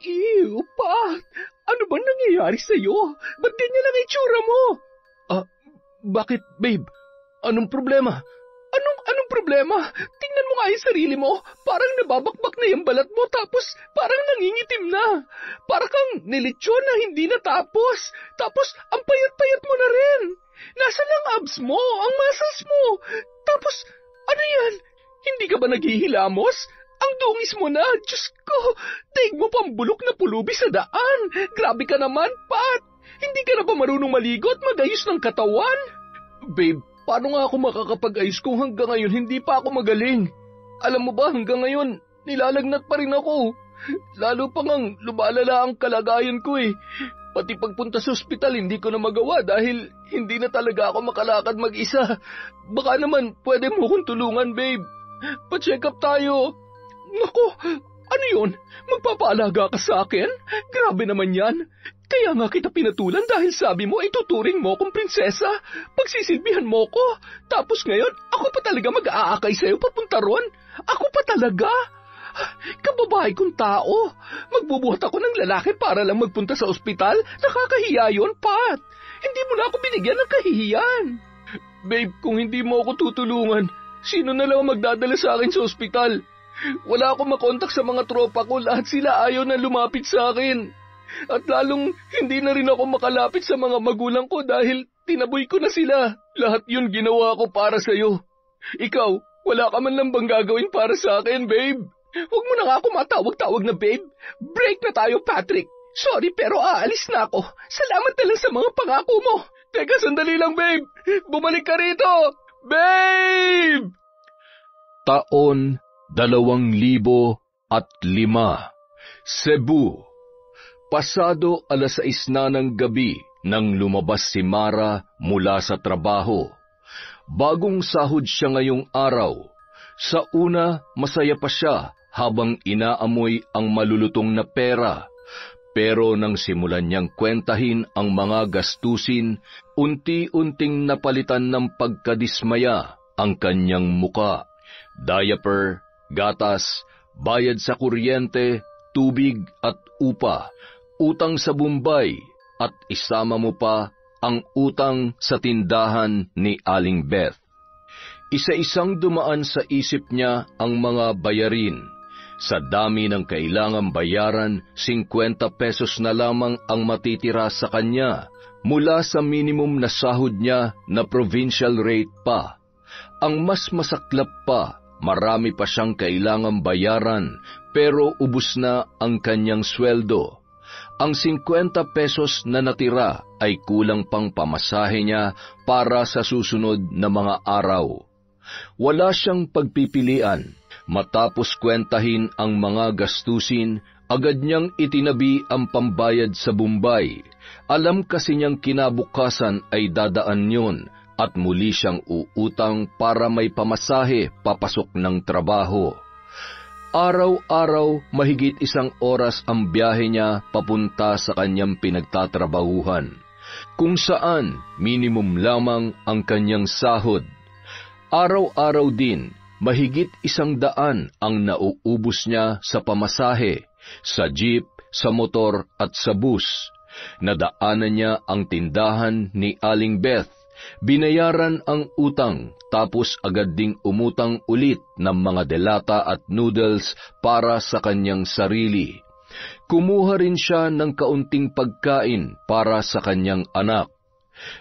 Ew, Pat! Ano ba nangyayari sa'yo? Ba't ganyan lang itsura mo? Bakit, babe? Anong problema? Anong problema? Tingnan mo nga yung sarili mo. Parang nababakbak na yung balat mo tapos parang nangingitim na. Parang kang nilitsyon na hindi natapos. Tapos ang payat-payat mo na rin. Nasaan ang abs mo? Ang muscles mo? Tapos ano yan? Hindi ka ba naghihilamos? Ang dungis mo na. Diyos ko, daig mo pang bulok na pulubi sa daan. Grabe ka naman, Pat. Hindi ka na ba marunong maligo at magayos ng katawan? Babe, paano nga ako makakapag-ayos kung hanggang ngayon hindi pa ako magaling? Alam mo ba, hanggang ngayon, nilalagnat pa rin ako. Lalo pa ngang lumalala ang kalagayan ko eh. Pati pagpunta sa ospital hindi ko na magawa dahil hindi na talaga ako makalakad mag-isa. Baka naman pwede mo kong tulungan, babe. Pa-check up tayo. Naku, ano yun? Magpapaalaga ka sa akin? Grabe naman yan. Kaya nga kita pinatulan dahil sabi mo ituturing mo kong prinsesa. Pagsisilbihan mo ko. Tapos ngayon, ako pa talaga mag-aakay sa'yo papunta ron. Ako pa talaga. Kababae kong tao. Magbubuhat ako ng lalaki para lang magpunta sa ospital. Nakakahiya yun, Pat. Hindi mo na ako binigyan ng kahihiyan. Babe, kung hindi mo ako tutulungan, sino na lang magdadala sa akin sa ospital? Wala akong makontak sa mga tropa ko. Lahat sila ayaw na lumapit sa akin. At lalong hindi na rin ako makalapit sa mga magulang ko dahil tinaboy ko na sila. Lahat yun ginawa ko para sa'yo. Ikaw, wala ka man lang bang gagawin para sa akin, babe? Huwag mo na nga ako matawag-tawag na babe. Break na tayo, Patrick. Sorry pero aalis na ako. Salamat na lang sa mga pangako mo. Teka, sandali lang, babe. Bumalik ka rito. Babe! Taon 2005, Cebu. Pasado 6:00 na ng gabi nang lumabas si Mara mula sa trabaho. Bagong sahod siya ngayong araw. Sa una, masaya pa siya habang inaamoy ang malulutong na pera. Pero nang simulan niyang kwentahin ang mga gastusin, unti-unting napalitan ng pagkadismaya ang kanyang muka. Diaper, gatas, bayad sa kuryente, tubig at upa, utang sa Bombay, at isama mo pa ang utang sa tindahan ni Aling Beth. Isa-isang dumaan sa isip niya ang mga bayarin. Sa dami ng kailangang bayaran, 50 pesos na lamang ang matitira sa kanya mula sa minimum na sahod niya na provincial rate pa. Ang mas masaklap pa, marami pa siyang kailangang bayaran pero ubos na ang kanyang sweldo. Ang 50 pesos na natira ay kulang pang pamasahe niya para sa susunod na mga araw. Wala siyang pagpipilian. Matapos kwentahin ang mga gastusin, agad niyang itinabi ang pambayad sa Bombay. Alam kasi niyang kinabukasan ay dadaan yun at muli siyang uutang para may pamasahe papasok ng trabaho. Araw-araw, mahigit 1 oras ang biyahe niya papunta sa kanyang pinagtatrabahuhan, kung saan minimum lamang ang kanyang sahod. Araw-araw din, mahigit 100 ang nauubos niya sa pamasahe, sa jeep, sa motor at sa bus. Nadaanan niya ang tindahan ni Aling Beth, binayaran ang utang, tapos agad ding umutang ulit ng mga delata at noodles para sa kanyang sarili. Kumuha rin siya ng kaunting pagkain para sa kanyang anak.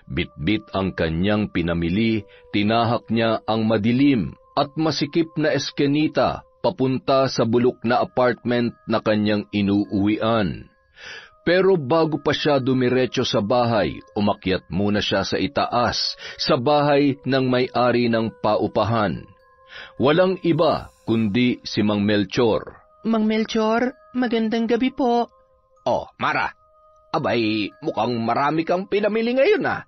Bitbit ang kanyang pinamili, tinahak niya ang madilim at masikip na eskenita papunta sa bulok na apartment na kanyang inuuwian. Pero bago pa siya dumiretso sa bahay, umakyat muna siya sa itaas, sa bahay ng may-ari ng paupahan. Walang iba kundi si Mang Melchor. Mang Melchor, magandang gabi po. Oh, Mara. Abay, mukhang marami kang pinamili ngayon ah.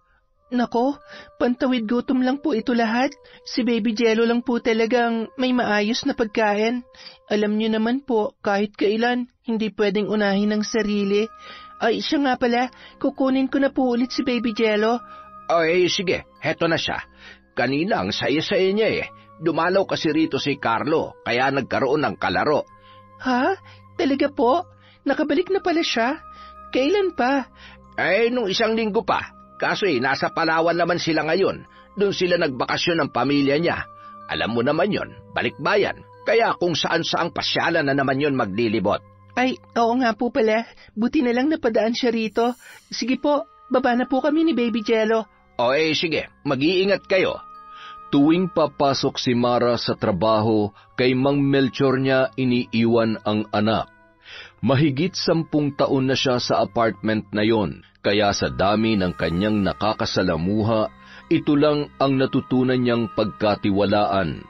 Nako, pantawid gutom lang po ito lahat. Si Baby Jello lang po talagang may maayos na pagkain. Alam niyo naman po, kahit kailan, hindi pwedeng unahin ng sarili. Ay, siya nga pala, kukunin ko na po ulit si Baby Jello. Ay, sige, heto na siya. Kanina ang saya-saya niya eh. Dumalaw kasi rito si Carlo, kaya nagkaroon ng kalaro. Ha? Talaga po? nakabalik na pala siya. Kailan pa? Nung 1 linggo pa. Kaso nasa Palawan naman sila ngayon. Doon sila nagbakasyon ng pamilya niya. Alam mo naman yon, balikbayan. Kaya kung saan-saang pasyalan na naman yon maglilibot. Ay, oo nga po pala. Buti na lang napadaan siya rito. Sige po, baba na po kami ni Baby Jello. Sige, mag-iingat kayo. Tuwing papasok si Mara sa trabaho, kay Mang Melchor niya iniiwan ang anak. Mahigit 10 taon na siya sa apartment na yon, kaya sa dami ng kanyang nakakasalamuha, ito lang ang natutunan niyang pagkatiwalaan.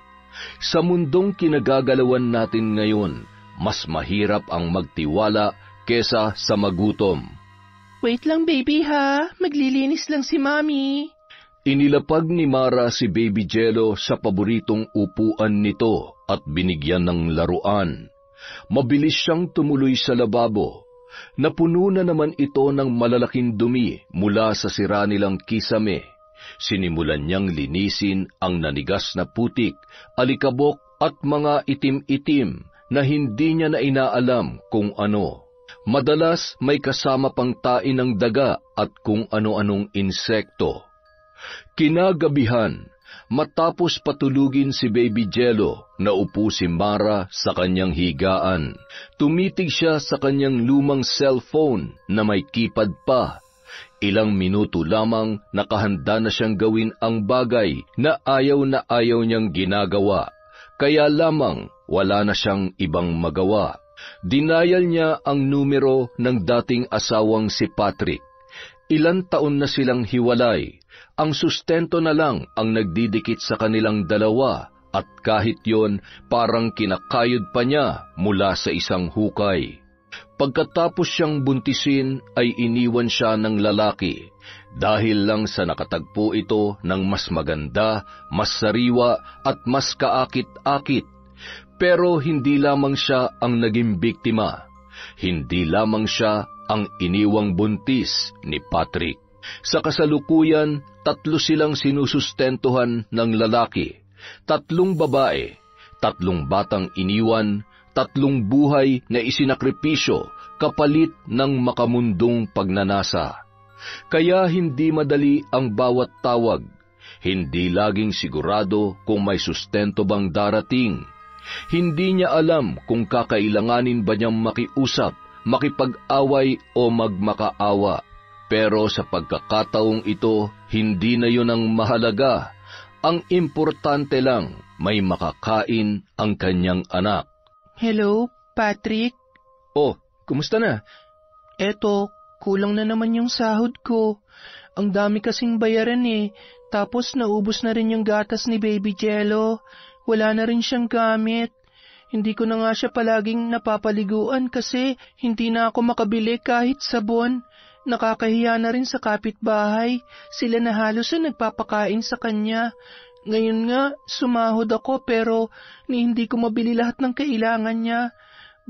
Sa mundong kinagagalawan natin ngayon, mas mahirap ang magtiwala kesa sa magutom. Wait lang baby ha, maglilinis lang si Mami. Inilapag ni Mara si Baby Jello sa paboritong upuan nito at binigyan ng laruan. Mabilis siyang tumuloy sa lababo. Napuno na naman ito ng malalaking dumi mula sa sira nilang kisame. Sinimulan niyang linisin ang nanigas na putik, alikabok at mga itim-itim na hindi niya na inaalam kung ano. Madalas may kasama pang tain ng daga at kung ano-anong insekto. Kinagabihan, matapos patulugin si Baby Jello, naupo si Mara sa kanyang higaan. Tumitig siya sa kanyang lumang cellphone na may keypad pa. Ilang minuto lamang nakahanda na siyang gawin ang bagay na ayaw niyang ginagawa. Kaya lamang wala na siyang ibang magawa. Dinayal niya ang numero ng dating asawang si Patrick. Ilang taon na silang hiwalay. Ang sustento na lang ang nagdidikit sa kanilang dalawa at kahit yon parang kinakayod pa niya mula sa isang hukay. Pagkatapos siyang buntisin ay iniwan siya ng lalaki dahil lang sa nakatagpo ito ng mas maganda, mas sariwa at mas kaakit-akit. Pero hindi lamang siya ang naging biktima. Hindi lamang siya ang iniwang buntis ni Patrick. Sa kasalukuyan, 3 silang sinusustentuhan ng lalaki, 3 babae, 3 batang iniwan, 3 buhay na isinakripisyo kapalit ng makamundong pagnanasa. Kaya hindi madali ang bawat tawag. Hindi laging sigurado kung may sustento bang darating. Hindi niya alam kung kakailanganin ba niyang makiusap, makipag-away o magmakaawa. Pero sa pagkakataong ito, hindi na yun ang mahalaga. Ang importante lang, may makakain ang kanyang anak. Hello, Patrick? Oh, kumusta na? Eto, kulang na naman yung sahod ko. Ang dami kasing bayaran tapos naubos na rin yung gatas ni Baby Jello. Wala na rin siyang gamit. Hindi ko na nga siya palaging napapaliguan kasi hindi na ako makabili kahit sabon. Nakakahiya na rin sa kapitbahay. Sila na halos ang nagpapakain sa kanya. Ngayon nga, sumahod ako pero hindi ko mabili lahat ng kailangan niya.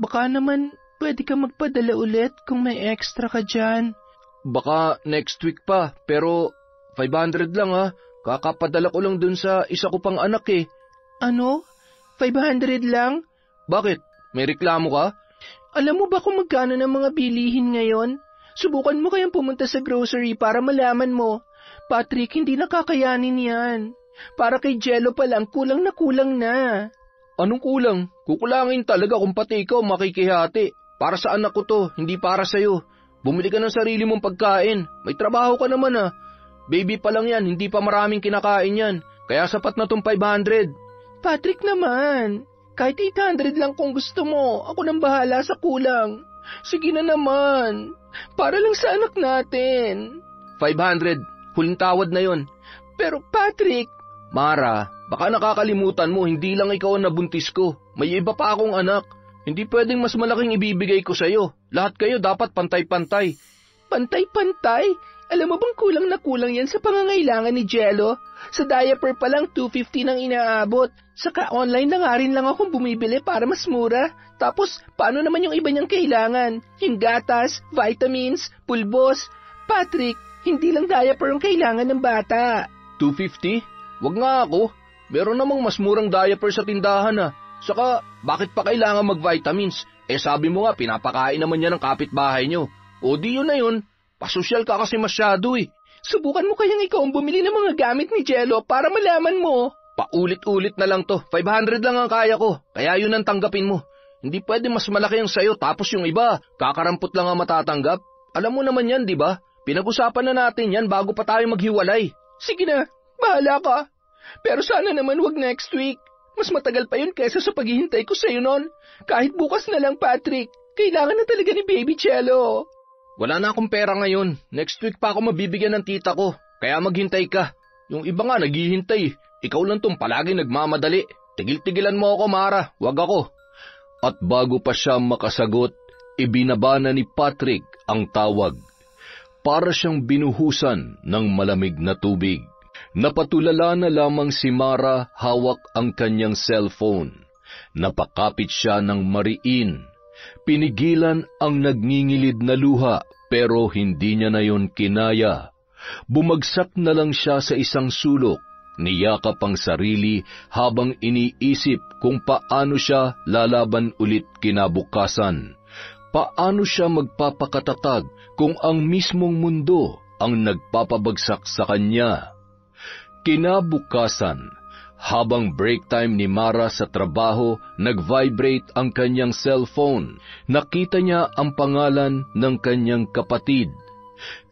Baka naman pwede ka magpadala ulit kung may extra ka dyan. Baka next week pa, pero 500 lang ha. Kakapadala ko lang dun sa isa ko pang anak Ano? 500 lang? Bakit? May reklamo ka? Alam mo ba kung magkano ng mga bilihin ngayon? Subukan mo kayang pumunta sa grocery para malaman mo. Patrick, hindi nakakayanin yan. Para kay Jello pa lang, kulang na. Anong kulang? Kukulangin talaga kung pati ikaw makikihati. Para sa anak ko to, hindi para sa'yo. Bumili ka ng sarili mong pagkain. May trabaho ka naman Baby pa lang yan, hindi pa maraming kinakain yan. Kaya sapat na tong 500. Patrick naman, kahit 800 lang kung gusto mo, ako nang bahala sa kulang. Sige na naman, para lang sa anak natin. 500, huling tawad na yon. Pero Patrick... Mara, baka nakakalimutan mo, hindi lang ikaw ang nabuntis ko. May iba pa akong anak. Hindi pwedeng mas malaking ibibigay ko sa'yo. Lahat kayo dapat pantay-pantay. Pantay-pantay? Alam mo bang kulang na kulang yan sa pangangailangan ni Jello? Sa diaper pa lang 250 nang inaabot. Saka online na nga rin lang akong bumibili para mas mura. Tapos, paano naman yung iba niyang kailangan? Yung gatas, vitamins, pulbos. Patrick, hindi lang diaper ang kailangan ng bata. 250? Wag nga ako. Meron namang mas murang diaper sa tindahan Saka, bakit pa kailangan mag-vitamins? Sabi mo nga, pinapakain naman niya ng kapitbahay niyo. O di yun na yun, pasosyal ka kasi masyado eh. Subukan mo kayang ikaw ang bumili ng mga gamit ni Jello para malaman mo. Paulit-ulit na lang to. 500 lang ang kaya ko. Kaya yun ang tanggapin mo. Hindi pwede mas malaki ang sayo tapos yung iba, kakarampot lang ang matatanggap. Alam mo naman yan, di ba? Pinag-usapan na natin yan bago pa tayo maghiwalay. Sige na, bahala ka. Pero sana naman wag next week. Mas matagal pa yun kaysa sa paghihintay ko sa'yo nun. Kahit bukas na lang, Patrick. Kailangan na talaga ni Baby Jello. Wala na akong pera ngayon. Next week pa ako mabibigyan ng tita ko. Kaya maghintay ka. Yung iba nga naghihintay. Ikaw lang tong palagi nagmamadali. Tigil-tigilan mo ako, Mara. Wag ako. At bago pa siya makasagot, ibinaba na ni Patrick ang tawag. Para siyang binuhusan ng malamig na tubig. Napatulala na lamang si Mara hawak ang kanyang cellphone. Napakapit siya ng mariin. Pinigilan ang nagngingilid na luha pero hindi niya na yon kinaya. Bumagsak na lang siya sa isang sulok, niyakap ang sarili habang iniisip kung paano siya lalaban ulit kinabukasan. Paano siya magpapakatatag kung ang mismong mundo ang nagpapabagsak sa kanya? Kinabukasan, habang break time ni Mara sa trabaho, nag-vibrate ang kanyang cellphone. Nakita niya ang pangalan ng kanyang kapatid.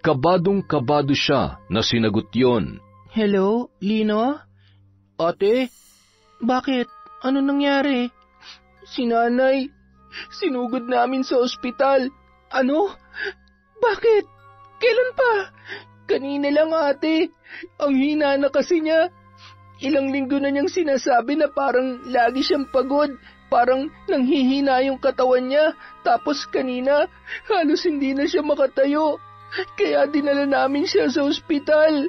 Kabadong-kabado siya na sinagot yon. Hello, Lino? Ate, Bakit? Ano nangyari? si nanay, sinugod namin sa ospital. Ano? Bakit? Kailan pa? Kanina lang, ate. Ang hina na kasi niya. Ilang linggo na niyang sinasabi na parang lagi siyang pagod, parang nanghihina yung katawan niya, tapos kanina halos hindi na siya makatayo. Kaya dinala namin siya sa ospital.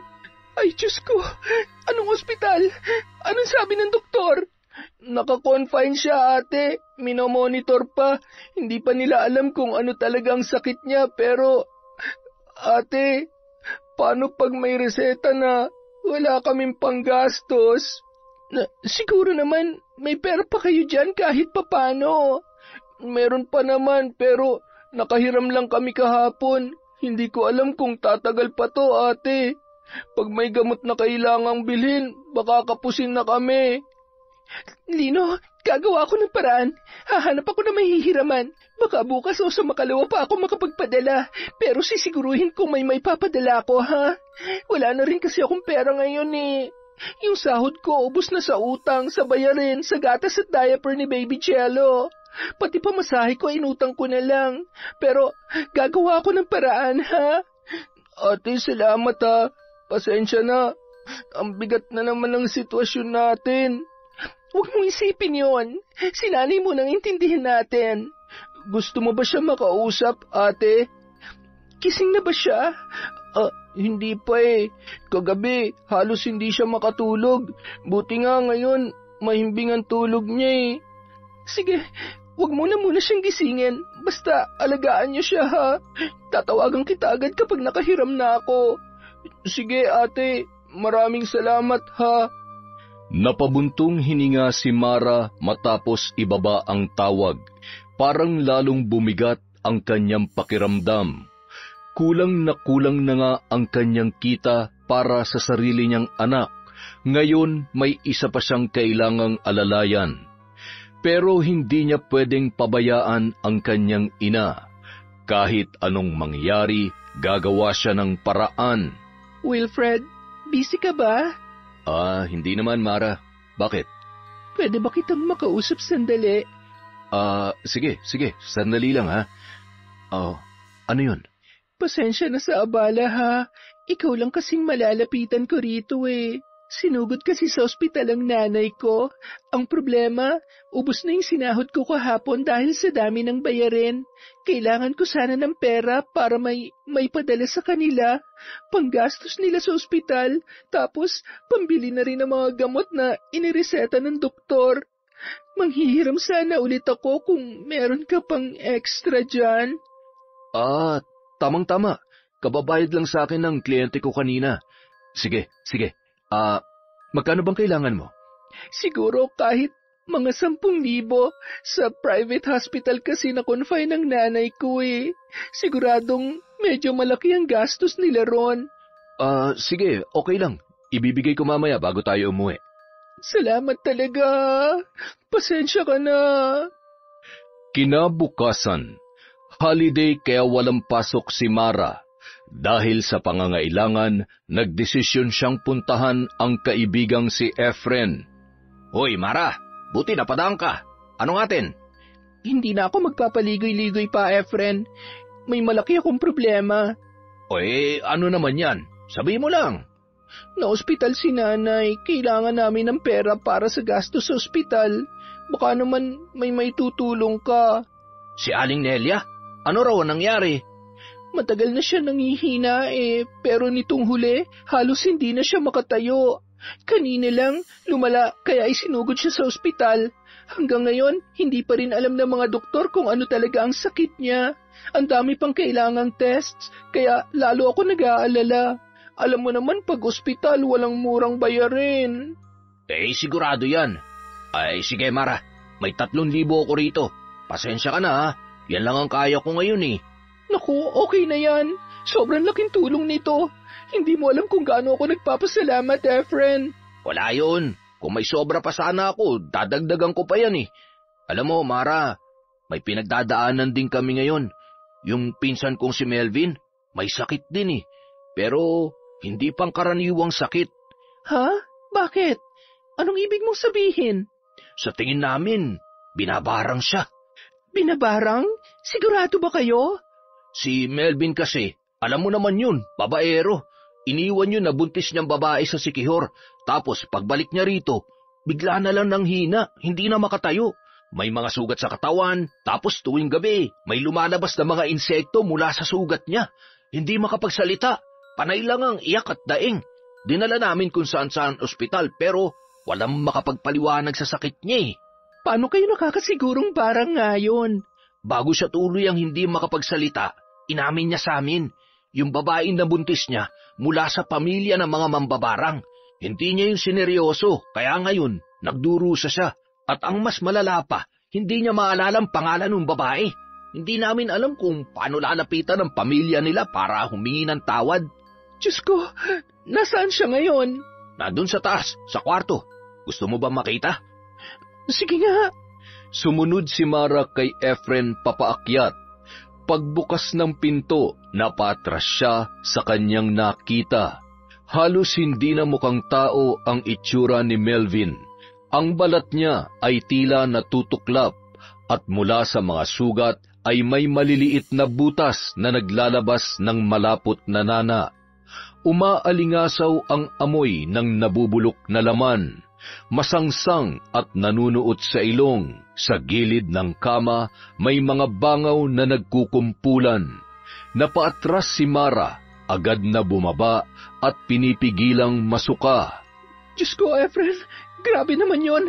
Ay, Diyos ko, anong ospital? Anong sabi ng doktor? Naka-confine siya, ate. Minomonitor pa. Hindi pa nila alam kung ano talagang sakit niya, pero... Ate, paano pag may reseta na wala kaming panggastos? Siguro naman, may pera pa kayo dyan kahit papano. Meron pa naman, pero nakahiram lang kami kahapon. Hindi ko alam kung tatagal pa to, ate. Pag may gamot na kailangang bilhin, baka kapusin na kami. Lino, gagawa ako ng paraan. Hahanap ako na mahihiraman. Baka bukas o sa makalawa pa ako makapagpadala. Pero sisiguruhin kong may papadala ako, ha? Wala na rin kasi akong pera ngayon eh. Yung sahod ko, ubos na sa utang, sa bayarin, sa gatas at diaper ni Baby Jello. Pati pamasahe ko, inutang ko na lang. Pero gagawa ako ng paraan, ha? Ate, salamat ha. Pasensya na. Ang bigat na naman ng sitwasyon natin. Huwag mong isipin yon. Si nanay mo nang intindihin natin. Gusto mo ba siya makausap, ate? Kising na ba siya? Hindi pa eh. Kagabi, halos hindi siya makatulog. Buti nga ngayon, mahimbing ang tulog niya eh. Sige, huwag mo na muna siyang gisingin. Basta alagaan niyo siya ha. Tatawagan kita agad kapag nakahiram na ako. Sige ate, maraming salamat ha. Napabuntong hininga si Mara matapos ibaba ang tawag. Parang lalong bumigat ang kanyang pakiramdam. Kulang na nga ang kanyang kita para sa sarili niyang anak. Ngayon may isa pa siyang kailangang alalayan. Pero hindi niya pwedeng pabayaan ang kanyang ina. Kahit anong mangyari, gagawa siya ng paraan. Wilfred, busy ka ba? Hindi naman, Mara. Bakit? Pwede ba kitang makausap sandali? Sige. Sandali lang, ha? Ano yun? Pasensya na sa abala, ha? Ikaw lang kasing malalapitan ko rito, eh. Sinugod kasi sa ospital ang nanay ko. Ang problema, ubos na yung sinahod ko kahapon dahil sa dami ng bayarin. Kailangan ko sana ng pera para may padala sa kanila. Panggastos nila sa ospital, tapos pambili na rin ng mga gamot na inireseta ng doktor. Manghihiram sana ulit ako kung meron ka pang extra dyan. Tamang-tama. Kababayad lang sa akin ng kliyente ko kanina. Sige. Magkano bang kailangan mo? Siguro kahit Mga 10,000. Sa private hospital kasi na-confine ng nanay ko eh. Siguradong medyo malaki ang gastos nila ron. Sige, okay lang. Ibibigay ko mamaya bago tayo umuwi. Salamat talaga. Pasensya ka na. Kinabukasan, holiday kaya walang pasok si Mara. Dahil sa pangangailangan, nagdesisyon siyang puntahan ang kaibigang si Efren. Hoy, Mara, buti napadaan ka. Ano atin? Hindi na ako magpapaligoy-ligoy pa, Efren. May malaki akong problema. Ano naman yan? Sabi mo lang. Na-ospital si nanay. Kailangan namin ng pera para sa gastos sa ospital. Baka naman may tutulong ka. Si Aling Nelia? Ano raw ang nangyari? Matagal na siya nangihina pero nitong huli, halos hindi na siya makatayo. Kanina lang, lumala kaya isinugod siya sa ospital. Hanggang ngayon, hindi pa rin alam ng mga doktor kung ano talaga ang sakit niya. Ang dami pang kailangang tests, kaya lalo ako nag-aalala. Alam mo naman pag ospital, walang murang bayarin. Sigurado yan. Sige Mara, may 3,000 ako rito. Pasensya ka na ha, yan lang ang kaya ko ngayon eh. Naku, okay na yan. Sobrang laking tulong nito. Hindi mo alam kung gaano ako nagpapasalamat, Efren. Wala yun. Kung may sobra pa sana ako, dadagdagan ko pa yan eh. Alam mo, Mara, may pinagdadaanan din kami ngayon. Yung pinsan kong si Melvin, may sakit din eh. Pero hindi pangkaraniwang sakit. Ha? Bakit? Anong ibig mong sabihin? Sa tingin namin, binabarang siya. Binabarang? Sigurado ba kayo? Si Melvin kasi, alam mo naman yun, babaero. Iniwan yun na buntis niyang babae sa Sikihor. Tapos pagbalik niya rito, bigla na lang nanghina, hindi na makatayo. May mga sugat sa katawan, tapos tuwing gabi, may lumalabas na mga insekto mula sa sugat niya. Hindi makapagsalita, panay lang ang iyak at daing. Dinala namin kung saan-saan ospital pero walang makapagpaliwanag sa sakit niya eh. Paano kayo nakakasigurong barang nga yun? Bago siya tuloy ang hindi makapagsalita, inamin niya sa amin, yung babaeng nabuntis niya mula sa pamilya ng mga mambabarang. Hindi niya yung sineryoso, kaya ngayon, nagdurusa siya. At ang mas malala pa, hindi niya maalala ang pangalan ng babae. Hindi namin alam kung paano lalapitan ang pamilya nila para humingi ng tawad. Diyos ko, nasaan siya ngayon? Nandun sa taas, sa kwarto. Gusto mo ba makita? Sige nga. Sumunod si Mara kay Efren papaakyat. Pagbukas ng pinto, napatras siya sa kanyang nakita. Halos hindi na mukhang tao ang itsura ni Melvin. Ang balat niya ay tila natutuklap at mula sa mga sugat ay may maliliit na butas na naglalabas ng malapot na nana. Umaalingasaw ang amoy ng nabubulok na laman. Masangsang at nanunuot sa ilong. Sa gilid ng kama, may mga bangaw na nagkukumpulan. Napaatras si Mara, agad na bumaba at pinipigilang masuka. Diyos ko, Efren, grabe naman yon.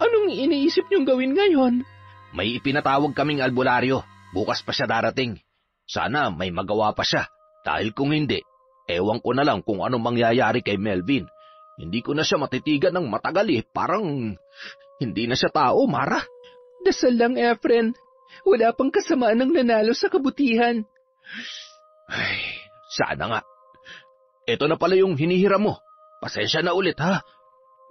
Anong iniisip niyong gawin ngayon? May ipinatawag kaming albularyo. Bukas pa siya darating. Sana may magawa pa siya. Dahil kung hindi, ewan ko na lang kung anong mangyayari kay Melvin. Hindi ko na siya matitigan ng matagal eh. Parang hindi na siya tao, Mara. Dasal lang, Efren. Wala pang kasamaan ng nanalo sa kabutihan. Ay, sana nga. Ito na pala yung hinihiram mo. Pasensya na ulit, ha?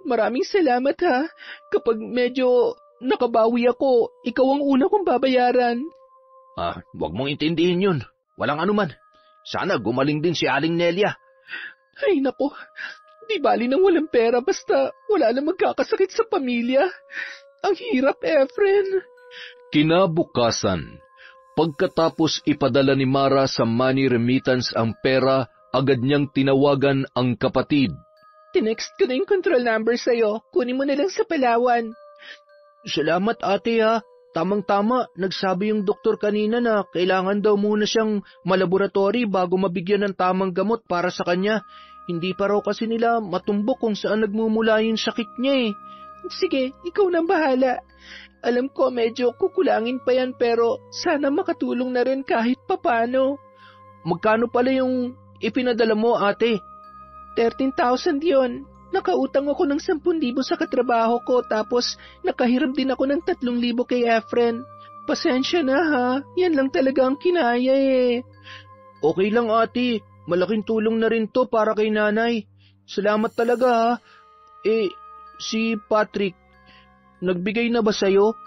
Maraming salamat, ha. Kapag medyo nakabawi ako, ikaw ang una kong babayaran. Huwag mong intindihin yun. Walang anuman. Sana gumaling din si Aling Nelia. Ay, nako. Di bali nang walang pera basta wala lang magkakasakit sa pamilya. Ang hirap, Efren. Kinabukasan, pagkatapos ipadala ni Mara sa money remittance ang pera, agad niyang tinawagan ang kapatid. Tinext ko na yung control number sa'yo. Kunin mo na lang sa Palawan. Salamat ate ha. Tamang-tama, nagsabi yung doktor kanina na kailangan daw muna siyang malaboratory bago mabigyan ng tamang gamot para sa kanya. Hindi pa raw kasi nila matumbok kung saan nagmumula yung sakit niya eh. Sige, ikaw nang bahala. Alam ko medyo kukulangin pa yan pero sana makatulong na rin kahit papano. Magkano pala yung ipinadala mo ate? 13,000 yun. Nakautang ako ng 10,000 sa katrabaho ko tapos nakahiram din ako ng 3,000 kay Efren. Pasensya na ha, yan lang talaga ang kinaya eh. Okay lang ate, malaking tulong na rin to para kay nanay. Salamat talaga ha. Si Patrick, nagbigay na ba sa'yo?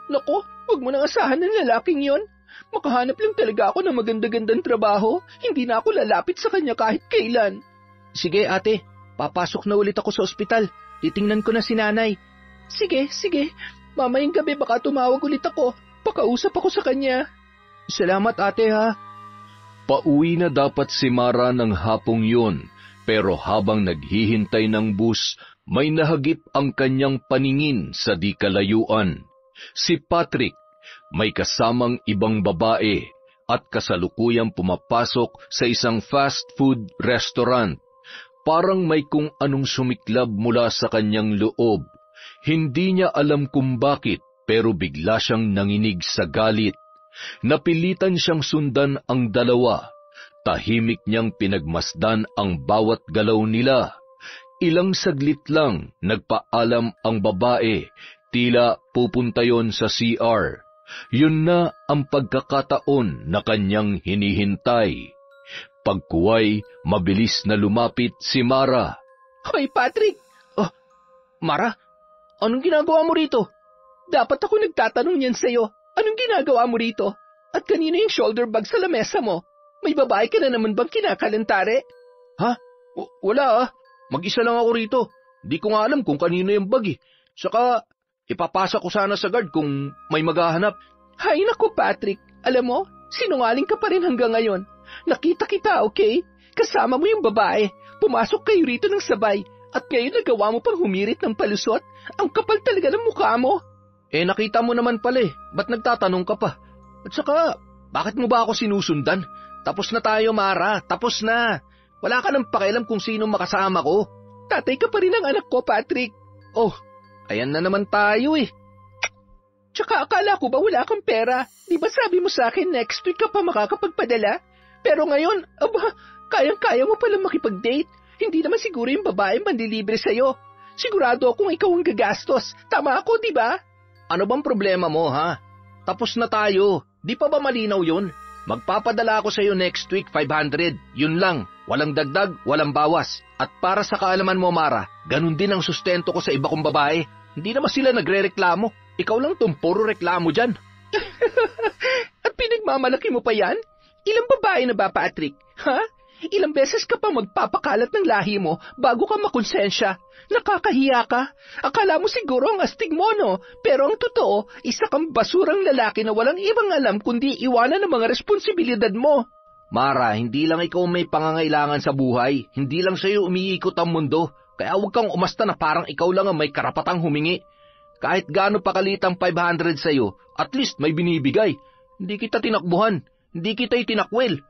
Nako, huwag mo nang asahan ng lalaking yon. Makahanap lang talaga ako ng maganda-gandang trabaho. Hindi na ako lalapit sa kanya kahit kailan. Sige ate, papasok na ulit ako sa ospital. Titingnan ko na si nanay. Sige. Mamayang gabi baka tumawag ulit ako. Pakausap ako sa kanya. Salamat ate ha. Pauwi na dapat si Mara ng hapong yun, pero habang naghihintay ng bus, may nahagip ang kanyang paningin sa di kalayuan. Si Patrick, may kasamang ibang babae at kasalukuyang pumapasok sa isang fast food restaurant. Parang may kung anong sumiklab mula sa kanyang loob. Hindi niya alam kung bakit, pero bigla siyang nanginig sa galit. Napilitan siyang sundan ang dalawa. Tahimik niyang pinagmasdan ang bawat galaw nila. Ilang saglit lang, nagpaalam ang babae, tila pupunta yon sa CR. Yun na ang pagkakataon na kanyang hinihintay. Pagkuway, mabilis na lumapit si Mara. Hoy Patrick! Oh, Mara, anong ginagawa mo rito? Dapat ako nagtatanong yan sa'yo. Anong ginagawa mo rito? At kanino yung shoulder bag sa lamesa mo? May babae ka na naman bang kinakalantare? Ha? Wala ah. Mag-isa lang ako rito. Di ko nga alam kung kanino yung bag eh. Saka, ipapasa ko sana sa guard kung may maghahanap. Hay naku Patrick, alam mo, sinungaling ka pa rin hanggang ngayon. Nakita kita, okay? Kasama mo yung babae. Pumasok kayo rito ng sabay. At ngayon nagawa mo pang humirit ng palusot. Ang kapal talaga ng mukha mo. Nakita mo naman pala eh. Ba't nagtatanong ka pa? At saka, bakit mo ba ako sinusundan? Tapos na tayo, Mara. Tapos na. Wala ka nang pakialam kung sino makasama ko. Tatay ka pa rin ang anak ko, Patrick. Oh, ayan na naman tayo eh. Tsaka akala ko ba wala kang pera? Di ba sabi mo sa akin next week ka pa makakapagpadala? Pero ngayon, kayang-kaya mo palang makipag-date. Hindi naman siguro yung babae mandilibre sa'yo. Sigurado akong ikaw ang gagastos. Tama ako, di ba? Ano bang problema mo, ha? Tapos na tayo. Di pa ba malinaw yun? Magpapadala ako sa'yo next week, 500. Yun lang. Walang dagdag, walang bawas. At para sa kaalaman mo, Mara, ganun din ang sustento ko sa iba kong babae. Hindi naman sila nagre-reklamo. Ikaw lang tong puro reklamo dyan. At pinagmamalaki mo pa yan? Ilang babae na ba, Patrick? Ha? Ilang beses ka pa magpapakalat ng lahi mo bago ka makonsensya? Nakakahiya ka? Akala mo siguro ang astig mo, no? Pero ang totoo, isa kang basurang lalaki na walang ibang alam kundi iwanan ng mga responsibilidad mo. Mara, hindi lang ikaw may pangangailangan sa buhay. Hindi lang sa'yo umiikot ang mundo. Kaya huwag kang umasta na parang ikaw lang ang may karapatang humingi. Kahit gaano pakalitang 500 sa'yo, at least may binibigay. Hindi kita tinakbuhan. Hindi kita itinakwil.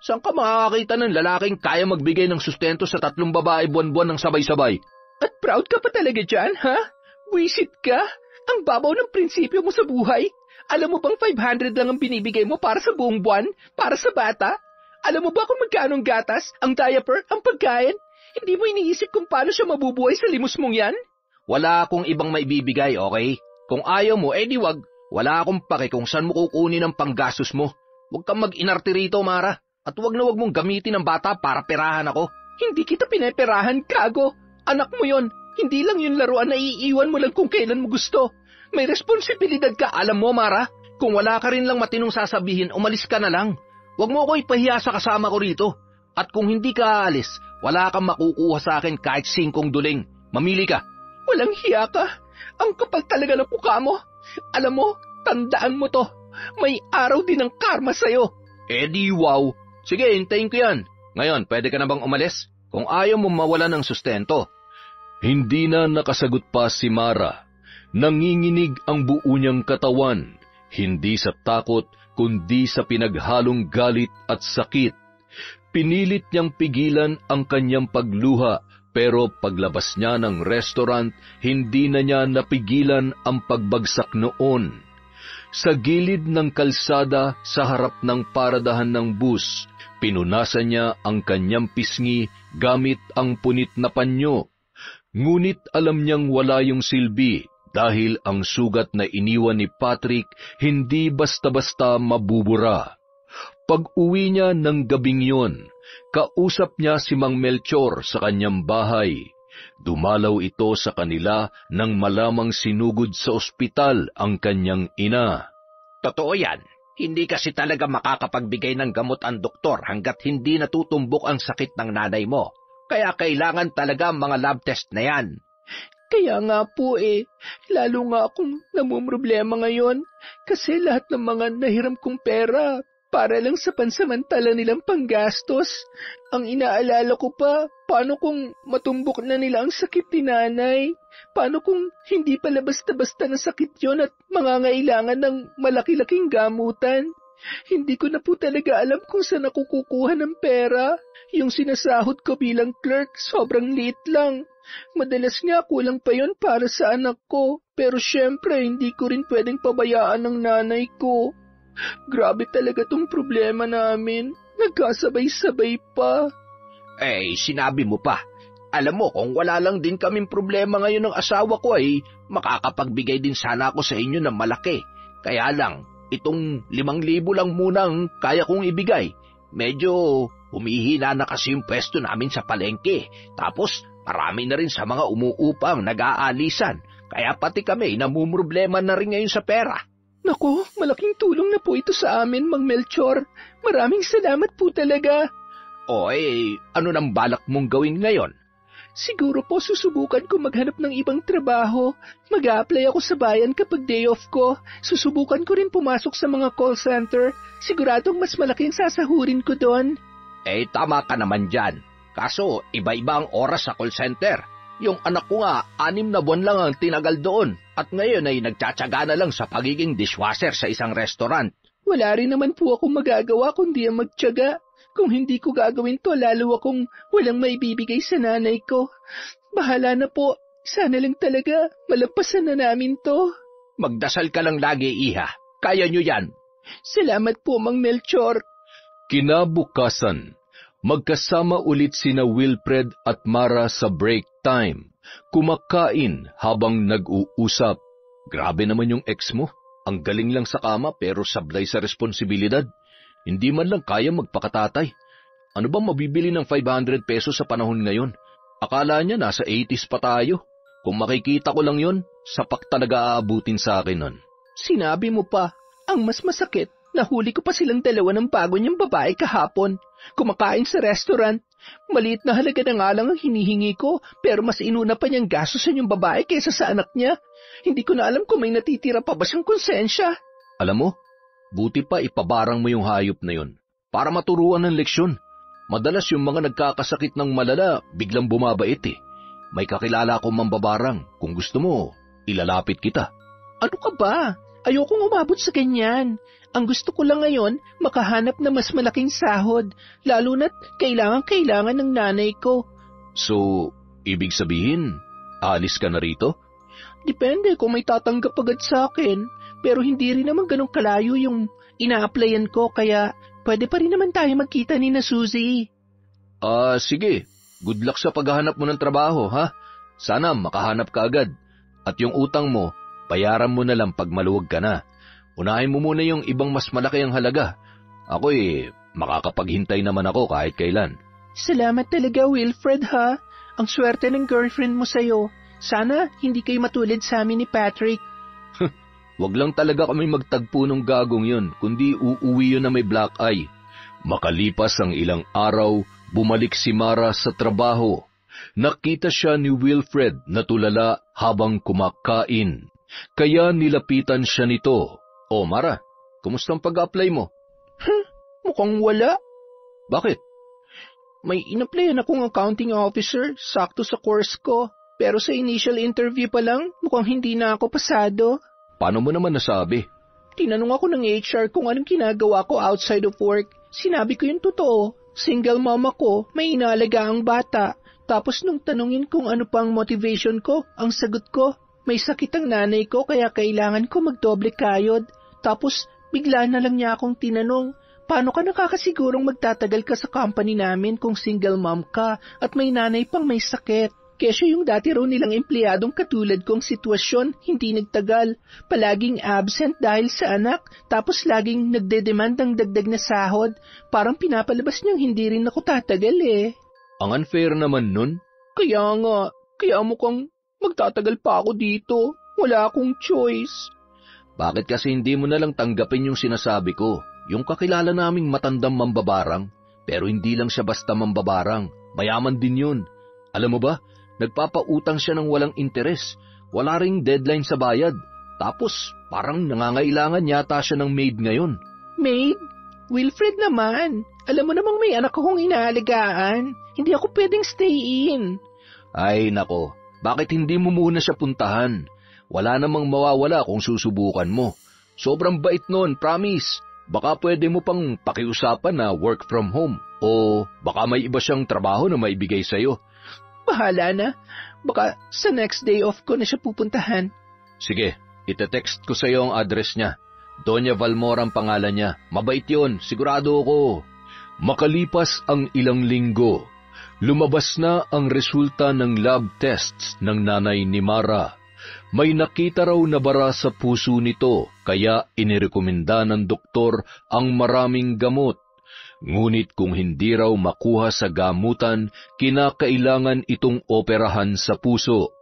Saan ka makakakita ng lalaking kaya magbigay ng sustento sa 3 babae buwan-buwan ng sabay-sabay? At proud ka pa talaga dyan, ha? Wisit ka? Ang babaw ng prinsipyo mo sa buhay? Alam mo bang 500 lang ang binibigay mo para sa buong buwan? Para sa bata? Alam mo ba kung magkano ang gatas, ang diaper, ang pagkain? Hindi mo iniisip kung paano siya mabubuhay sa limos mong yan? Wala akong ibang maibibigay, okay? Kung ayaw mo, di wag. Wala akong pake kung saan mo kukunin ang panggastos mo. Huwag kang mag-inarte rito, Mara. At huwag na huwag mong gamitin ang bata para perahan ako. Hindi kita pineperahan, Kago. Anak mo yon. Hindi lang yung laruan na iiwan mo lang kung kailan mo gusto. May responsibilidad ka. Alam mo, Mara, kung wala ka rin lang matinong sasabihin, umalis ka na lang. Huwag mo ako ipahiya sa kasama ko rito. At kung hindi ka aalis, wala kang makukuha sa akin kahit 5 duling. Mamili ka. Walang hiya ka. Ang kapal talaga ng mukha mo. Alam mo, tandaan mo to. May araw din ng karma sa'yo. Di wow. Sige, hintayin ko yan. Ngayon, pwede ka na bang umalis? Kung ayaw mo mawala ng sustento. Hindi na nakasagot pa si Mara. Nanginginig ang buo niyang katawan, hindi sa takot kundi sa pinaghalong galit at sakit. Pinilit niyang pigilan ang kanyang pagluha, pero paglabas niya ng restaurant, hindi na niya napigilan ang pagbagsak noon. Sa gilid ng kalsada sa harap ng paradahan ng bus, pinunasan niya ang kanyang pisngi gamit ang punit na panyo. Ngunit alam niyang wala yung silbi dahil ang sugat na iniwan ni Patrick hindi basta-basta mabubura. Pag-uwi niya ng gabing yon, kausap niya si Mang Melchor sa kanyang bahay. Dumalaw ito sa kanila nang malamang sinugod sa ospital ang kanyang ina. Totoo yan. Hindi kasi talaga makakapagbigay ng gamot ang doktor hanggat hindi natutumbok ang sakit ng nanay mo. Kaya kailangan talaga ang mga lab test na yan. Kaya nga po lalo nga akong namumroblema ngayon kasi lahat ng mga nahiram kong pera para lang sa pansamantala nilang panggastos. Ang inaalala ko pa, paano kung matumbok na nila ang sakit ni nanay? Paano kung hindi pala basta-basta na sakit yon at mangangailangan ng malaki-laking gamutan? Hindi ko na po talaga alam kung saan ako kukuha ng pera. Yung sinasahod ko bilang clerk, sobrang liit lang. Madalas nga kulang pa yon para sa anak ko, pero syempre hindi ko rin pwedeng pabayaan ng nanay ko. Grabe talaga tong problema namin. Nagkasabay-sabay pa. Sinabi mo pa. Alam mo, kung wala lang din kaming problema ngayon ng asawa ko makakapagbigay din sana ako sa inyo ng malaki. Kaya lang, itong 5,000 lang muna ang kaya kong ibigay. Medyo humihina na kasi yung pwesto namin sa palengke. Tapos, marami na rin sa mga umuupang nag-aalisan. Kaya pati kami namumroblema na rin ngayon sa pera. Naku, malaking tulong na po ito sa amin, Mang Melchor. Maraming salamat po talaga. Ano nang balak mong gawin ngayon? Siguro po susubukan ko maghanap ng ibang trabaho. Mag-a-apply ako sa bayan kapag day off ko. Susubukan ko rin pumasok sa mga call center. Siguradong mas malaki ang sasahurin ko doon. Tama ka naman dyan. Kaso, iba-iba ang oras sa call center. Yung anak ko nga, 6 na buwan lang ang tinagal doon. At ngayon ay nagtsatsaga na lang sa pagiging dishwasher sa isang restaurant. Wala rin naman po akong magagawa kundi ang magtyaga. Kung hindi ko gagawin to, lalo akong walang maibibigay sa nanay ko. Bahala na po. Sana lang talaga malampasan na namin to. Magdasal ka lang lagi, Iha. Kaya nyo yan. Salamat po, Mang Melchor. Kinabukasan, magkasama ulit sina Wilfred at Mara sa break time. Kumakain habang nag-uusap. Grabe naman yung ex mo. Ang galing lang sa kama pero sablay sa responsibilidad. Hindi man lang kaya magpakatatay. Ano bang mabibili ng 500 pesos sa panahon ngayon? Akala niya nasa 80s pa tayo. Kung makikita ko lang yon, sapak talaga aabutin sa akin nun. Sinabi mo pa, ang mas masakit, nahuli ko pa silang dalawa ng bago niyang babae kahapon. Kumakain sa restaurant. Maliit na halaga na nga lang ang hinihingi ko, pero mas inuna pa niyang gastusin yung babae kaysa sa anak niya. Hindi ko na alam kung may natitira pa ba siyang konsensya. Alam mo, buti pa ipabarang mo yung hayop na yun, para maturuan ng leksyon. Madalas yung mga nagkakasakit ng malala, biglang bumabait May kakilala akong mambabarang. Kung gusto mo, ilalapit kita. Ano ka ba? Ayokong umabot sa ganyan. Ang gusto ko lang ngayon, makahanap na mas malaking sahod, lalo na't kailangan ng nanay ko. So, ibig sabihin, alis ka na rito? Depende kung may tatanggap agad sa akin, pero hindi rin naman ganun kalayo yung ina-applyan ko, kaya pwede pa rin naman tayo magkita ni na Suzy. Sige. Good luck sa paghahanap mo ng trabaho, ha? Sana makahanap ka agad. At yung utang mo, bayaran mo na lang pag maluwag ka na. Unahin mo muna yung ibang mas malaki ang halaga. Ako makakapaghintay naman ako kahit kailan. Salamat talaga, Wilfred, ha? Ang swerte ng girlfriend mo sa'yo. Sana hindi kayo matulad sa amin ni Patrick. Wag lang talaga kami magtagpo ng gagong yun, kundi uuwi yun na may black eye. Makalipas ang ilang araw, bumalik si Mara sa trabaho. Nakita siya ni Wilfred na tulala habang kumakain. Kaya nilapitan siya nito. Mara, kumusta ang pag-apply mo? Mukhang wala. Bakit? May in-applyan akong accounting officer, sakto sa course ko. Pero sa initial interview pa lang, mukhang hindi na ako pasado. Paano mo naman nasabi? Tinanong ako ng HR kung anong ginagawa ko outside of work. Sinabi ko yung totoo. Single mom ako, may inaalaga ang bata. Tapos nung tanungin kung ano pa ang motivation ko, ang sagot ko, may sakit ang nanay ko kaya kailangan ko magdoble kayod. Tapos bigla na lang niya akong tinanong, paano ka nakakasigurong magtatagal ka sa company namin kung single mom ka at may nanay pang may sakit? Kesyo yung dati raw nilang empleyadong katulad kong sitwasyon, hindi nagtagal. Palaging absent dahil sa anak, tapos laging nagde-demand ng dagdag na sahod. Parang pinapalabas niyang hindi rin ako tatagal eh. Ang unfair naman nun. Kaya nga, kaya mukhang magtatagal pa ako dito. Wala akong choice. Bakit kasi hindi mo nalang tanggapin yung sinasabi ko? Yung kakilala naming matandang mambabarang, pero hindi lang siya basta mambabarang. Mayaman din yun. Alam mo ba, nagpapautang siya ng walang interes. Wala ring deadline sa bayad. Tapos, parang nangangailangan yata siya ng maid ngayon. Maid? Wilfred naman. Alam mo namang may anak akong inaalagaan. Hindi ako pwedeng stay in. Ay nako, bakit hindi mo muna siya puntahan? Wala namang mawawala kung susubukan mo. Sobrang bait nun, promise. Baka pwede mo pang pakiusapan na work from home. O baka may iba siyang trabaho na maibigay sa'yo. Bahala na. Baka sa next day off ko na siya pupuntahan. Sige, ite-text ko sa'yo ang address niya. Doña Valmora ang pangalan niya. Mabait yun, sigurado ako. Makalipas ang ilang linggo, lumabas na ang resulta ng lab tests ng nanay ni Mara. May nakita raw na bara sa puso nito, kaya inirekomenda ng doktor ang maraming gamot. Ngunit kung hindi raw makuha sa gamutan, kinakailangan itong operahan sa puso.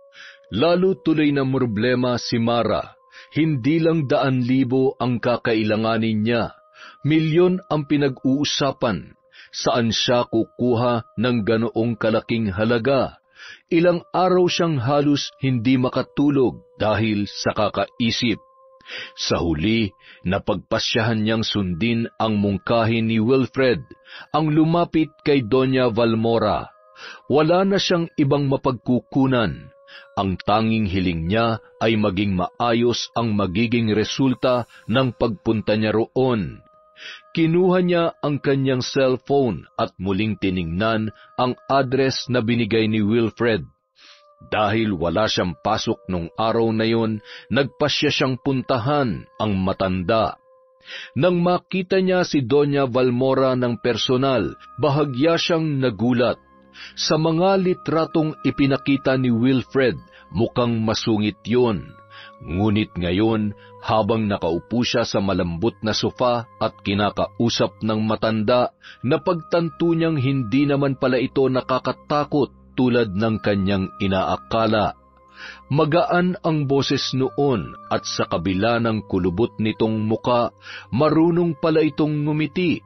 Lalo tuloy na problema si Mara. Hindi lang 100,000 ang kakailanganin niya. Milyon ang pinag-uusapan. Saan siya kukuha ng ganoong kalaking halaga? Ilang araw siyang halos hindi makatulog dahil sa kakaisip. Sa huli, napagpasyahan niyang sundin ang mungkahi ni Wilfred, ang lumapit kay Doña Valmora. Wala na siyang ibang mapagkukunan. Ang tanging hiling niya ay maging maayos ang magiging resulta ng pagpunta niya roon. Kinuha niya ang kanyang cellphone at muling tiningnan ang address na binigay ni Wilfred. Dahil wala siyang pasok nung araw na yon, nagpasya siyang puntahan ang matanda. Nang makita niya si Doña Valmora ng personal, bahagya siyang nagulat. Sa mga litratong ipinakita ni Wilfred, mukhang masungit yon. Ngunit ngayon, habang nakaupo siya sa malambot na sofa at kinakausap ng matanda, napagtanto niyang hindi naman pala ito nakakatakot tulad ng kanyang inaakala. Magaan ang boses noon at sa kabila ng kulubot nitong muka, marunong pala itong ngumiti.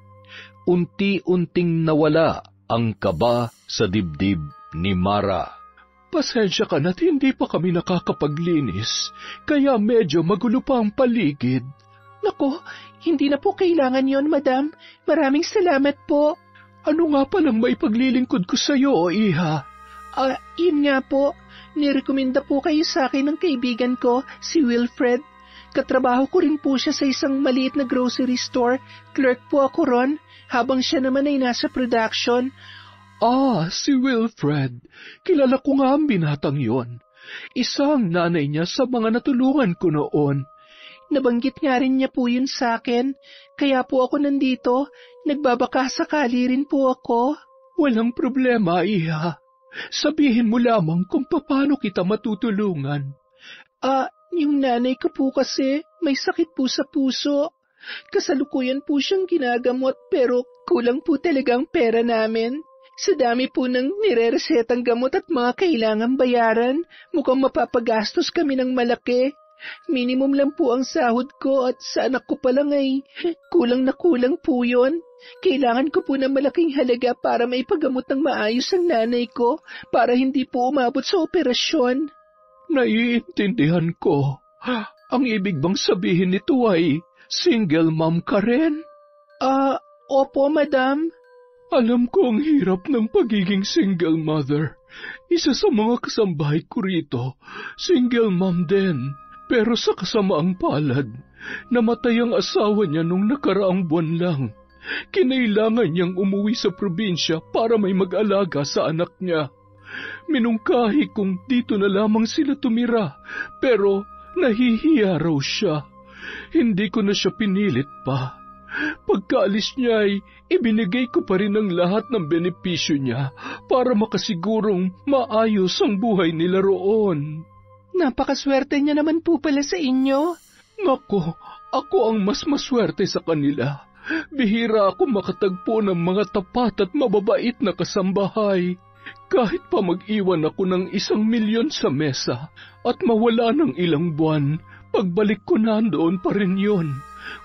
Unti-unting nawala ang kaba sa dibdib ni Mara. Pasensya ka na't hindi pa kami nakakapaglinis, kaya medyo magulo pa ang paligid. Nako, hindi na po kailangan yon, madam. Maraming salamat po. Ano nga palang maipaglilingkod ko sa iyo, iha? Yun nga po. Nirekomenda po kayo sa akin ng kaibigan ko, si Wilfred. Katrabaho ko rin po siya sa isang maliit na grocery store. Clerk po ako ron, habang siya naman ay nasa production. Si Wilfred. Kilala ko nga ang binatang yon. Isang nanay niya sa mga natulungan ko noon. Nabanggit nga rin niya po yun sa akin. Kaya po ako nandito. Nagbabaka sakali rin po ako. Walang problema, iha. Sabihin mo lamang kung paano kita matutulungan. Yung nanay ko po kasi may sakit po sa puso. Kasalukuyan po siyang ginagamot pero kulang po talaga ang pera namin. Sa dami po ng nireresetang gamot at mga kailangang bayaran, mukhang mapapagastos kami ng malaki. Minimum lang po ang sahod ko at sa anak ko pa lang ay kulang na kulang po yun. Kailangan ko po ng malaking halaga para maipagamot ng maayos ang nanay ko para hindi po umabot sa operasyon. Naiintindihan ko. Ang ibig bang sabihin nito ay single mom ka rin? Opo, madam. Alam ko ang hirap ng pagiging single mother. Isa sa mga kasambahay ko rito, single mom din. Pero sa kasamaang palad, namatay ang asawa niya nung nakaraang buwan lang. Kinailangan niyang umuwi sa probinsya para may mag-alaga sa anak niya. Minungkahi kung dito na lamang sila tumira, pero nahihiya raw siya. Hindi ko na siya pinilit pa. Pagkaalis niya ay ibinigay ko pa rin ang lahat ng benepisyo niya para makasigurong maayos ang buhay nila roon. Napakaswerte niya naman po pala sa inyo. Nako, ako ang mas maswerte sa kanila. Bihira ako makatagpo ng mga tapat at mababait na kasambahay. Kahit pa mag-iwan ako ng 1,000,000 sa mesa at mawala ng ilang buwan, pagbalik ko nandoon pa rin yon.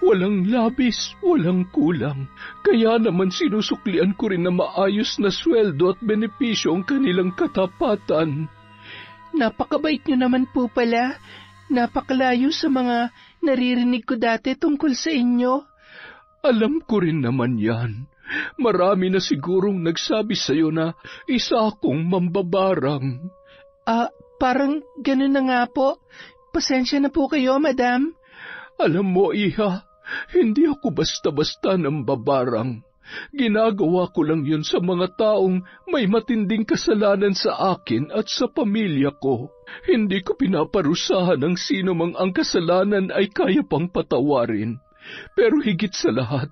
Walang labis, walang kulang. Kaya naman sinusuklian ko rin na maayos na sweldo at benepisyo ang kanilang katapatan. Napakabait niyo naman po pala. Napakalayo sa mga naririnig ko dati tungkol sa inyo. Alam ko rin naman yan. Marami na sigurong nagsabi sa'yo na isa akong mambabarang. Parang ganun na nga po. Pasensya na po kayo, madam. Alam mo, Iha, hindi ako basta-basta nambabarang. Ginagawa ko lang yun sa mga taong may matinding kasalanan sa akin at sa pamilya ko. Hindi ko pinaparusahan ng sino mang ang kasalanan ay kaya pang patawarin. Pero higit sa lahat,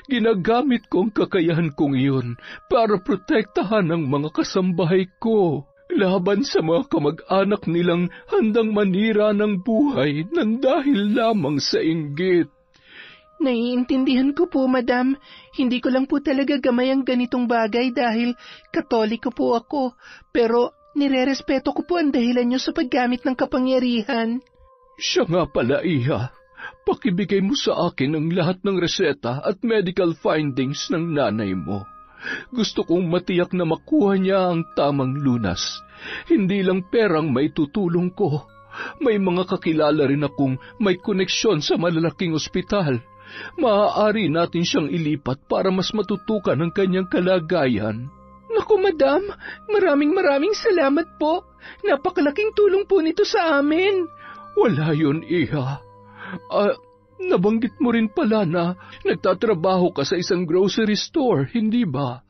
ginagamit ko ang kakayahan kong iyon para protektahan ang mga kasambahay ko laban sa mga kamag-anak nilang handang manira ng buhay nang dahil lamang sa inggit. Naiintindihan ko po, madam. Hindi ko lang po talaga gamay ang ganitong bagay dahil Katoliko po ako. Pero nirerespeto ko po ang dahilan niyo sa paggamit ng kapangyarihan. Siya nga pala, Iha. Pakibigay mo sa akin ang lahat ng reseta at medical findings ng nanay mo. Gusto kong matiyak na makuha niya ang tamang lunas. Hindi lang perang may tutulong ko. May mga kakilala rin akong may koneksyon sa malalaking ospital. Maaari natin siyang ilipat para mas matutukan ang kanyang kalagayan. Naku, madam, maraming salamat po. Napakalaking tulong po nito sa amin. Wala yun, Iha. Nabanggit mo rin pala na nagtatrabaho ka sa isang grocery store, hindi ba?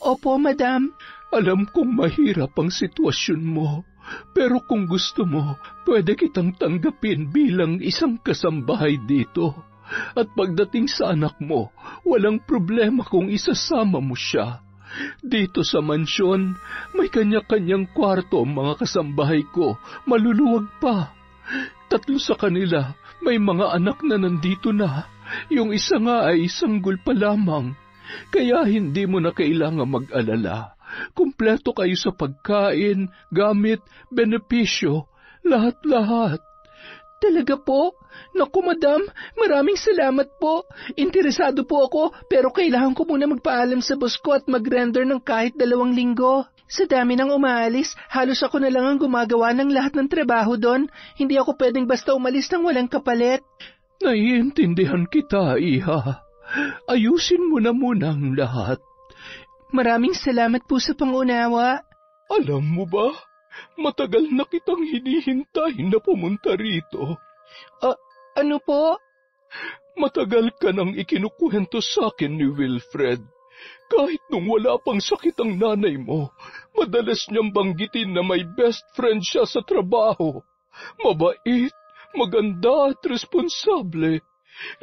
Opo, madam. Alam kong mahirap ang sitwasyon mo, pero kung gusto mo, pwede kitang tanggapin bilang isang kasambahay dito. At pagdating sa anak mo, walang problema kung isasama mo siya. Dito sa mansyon, may kanya-kanyang kwarto ang mga kasambahay ko, maluluwag pa. 3 sa kanila, may mga anak na nandito na. Yung isa nga ay sanggol pa lamang. Kaya hindi mo na kailangan mag-alala. Kumpleto kayo sa pagkain, gamit, benepisyo, lahat-lahat. Talaga po? Naku, madam, maraming salamat po. Interesado po ako, pero kailangan ko muna magpaalam sa boss ko at mag-render ng kahit 2 linggo. Sa dami ng umaalis, halos ako na lang ang gumagawa ng lahat ng trabaho doon. Hindi ako pwedeng basta umalis nang walang kapalit. Naiintindihan kita, Iha. Ayusin mo na muna ang lahat. Maraming salamat po sa pangunawa. Alam mo ba, matagal na kitang hinihintay na pumunta rito. Ano po? Matagal ka nang ikinukwento sa akin ni Wilfred. Kahit nung wala pang sakit ang nanay mo, madalas niyang banggitin na may best friend siya sa trabaho. Mabait, maganda at responsable.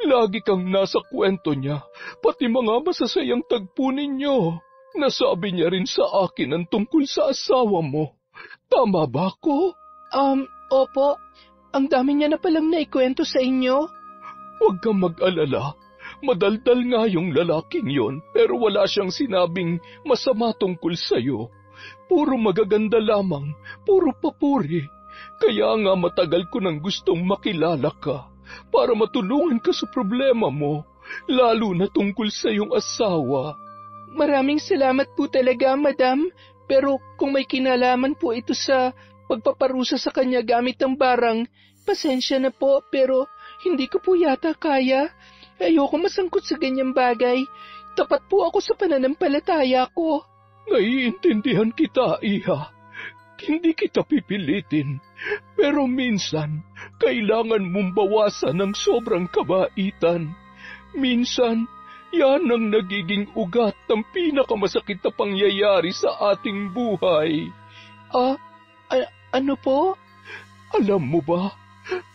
Lagi kang nasa kwento niya, pati mga masasayang tagpo ninyo. Nasabi niya rin sa akin ang tungkol sa asawa mo. Tama ba ako? Opo. Ang dami niya na palang naikwento sa inyo. Huwag kang mag-alala. Madaldal nga yung lalaking yon, pero wala siyang sinabing masama tungkol sa'yo. Puro magaganda lamang, puro papuri. Kaya nga matagal ko nang gustong makilala ka, para matulungan ka sa problema mo, lalo na tungkol sa iyong asawa. Maraming salamat po talaga, madam. Pero kung may kinalaman po ito sa pagpaparusa sa kanya gamit ng barang, pasensya na po, pero hindi ko po yata kaya. Ayoko masangkot sa ganyang bagay. Tapat po ako sa pananampalataya ko. Naiintindihan kita, Iha. Hindi kita pipilitin. Pero minsan, kailangan mong bawasan ng sobrang kabaitan. Minsan, yan ang nagiging ugat ng pinakamasakit na pangyayari sa ating buhay. Ano po? Alam mo ba,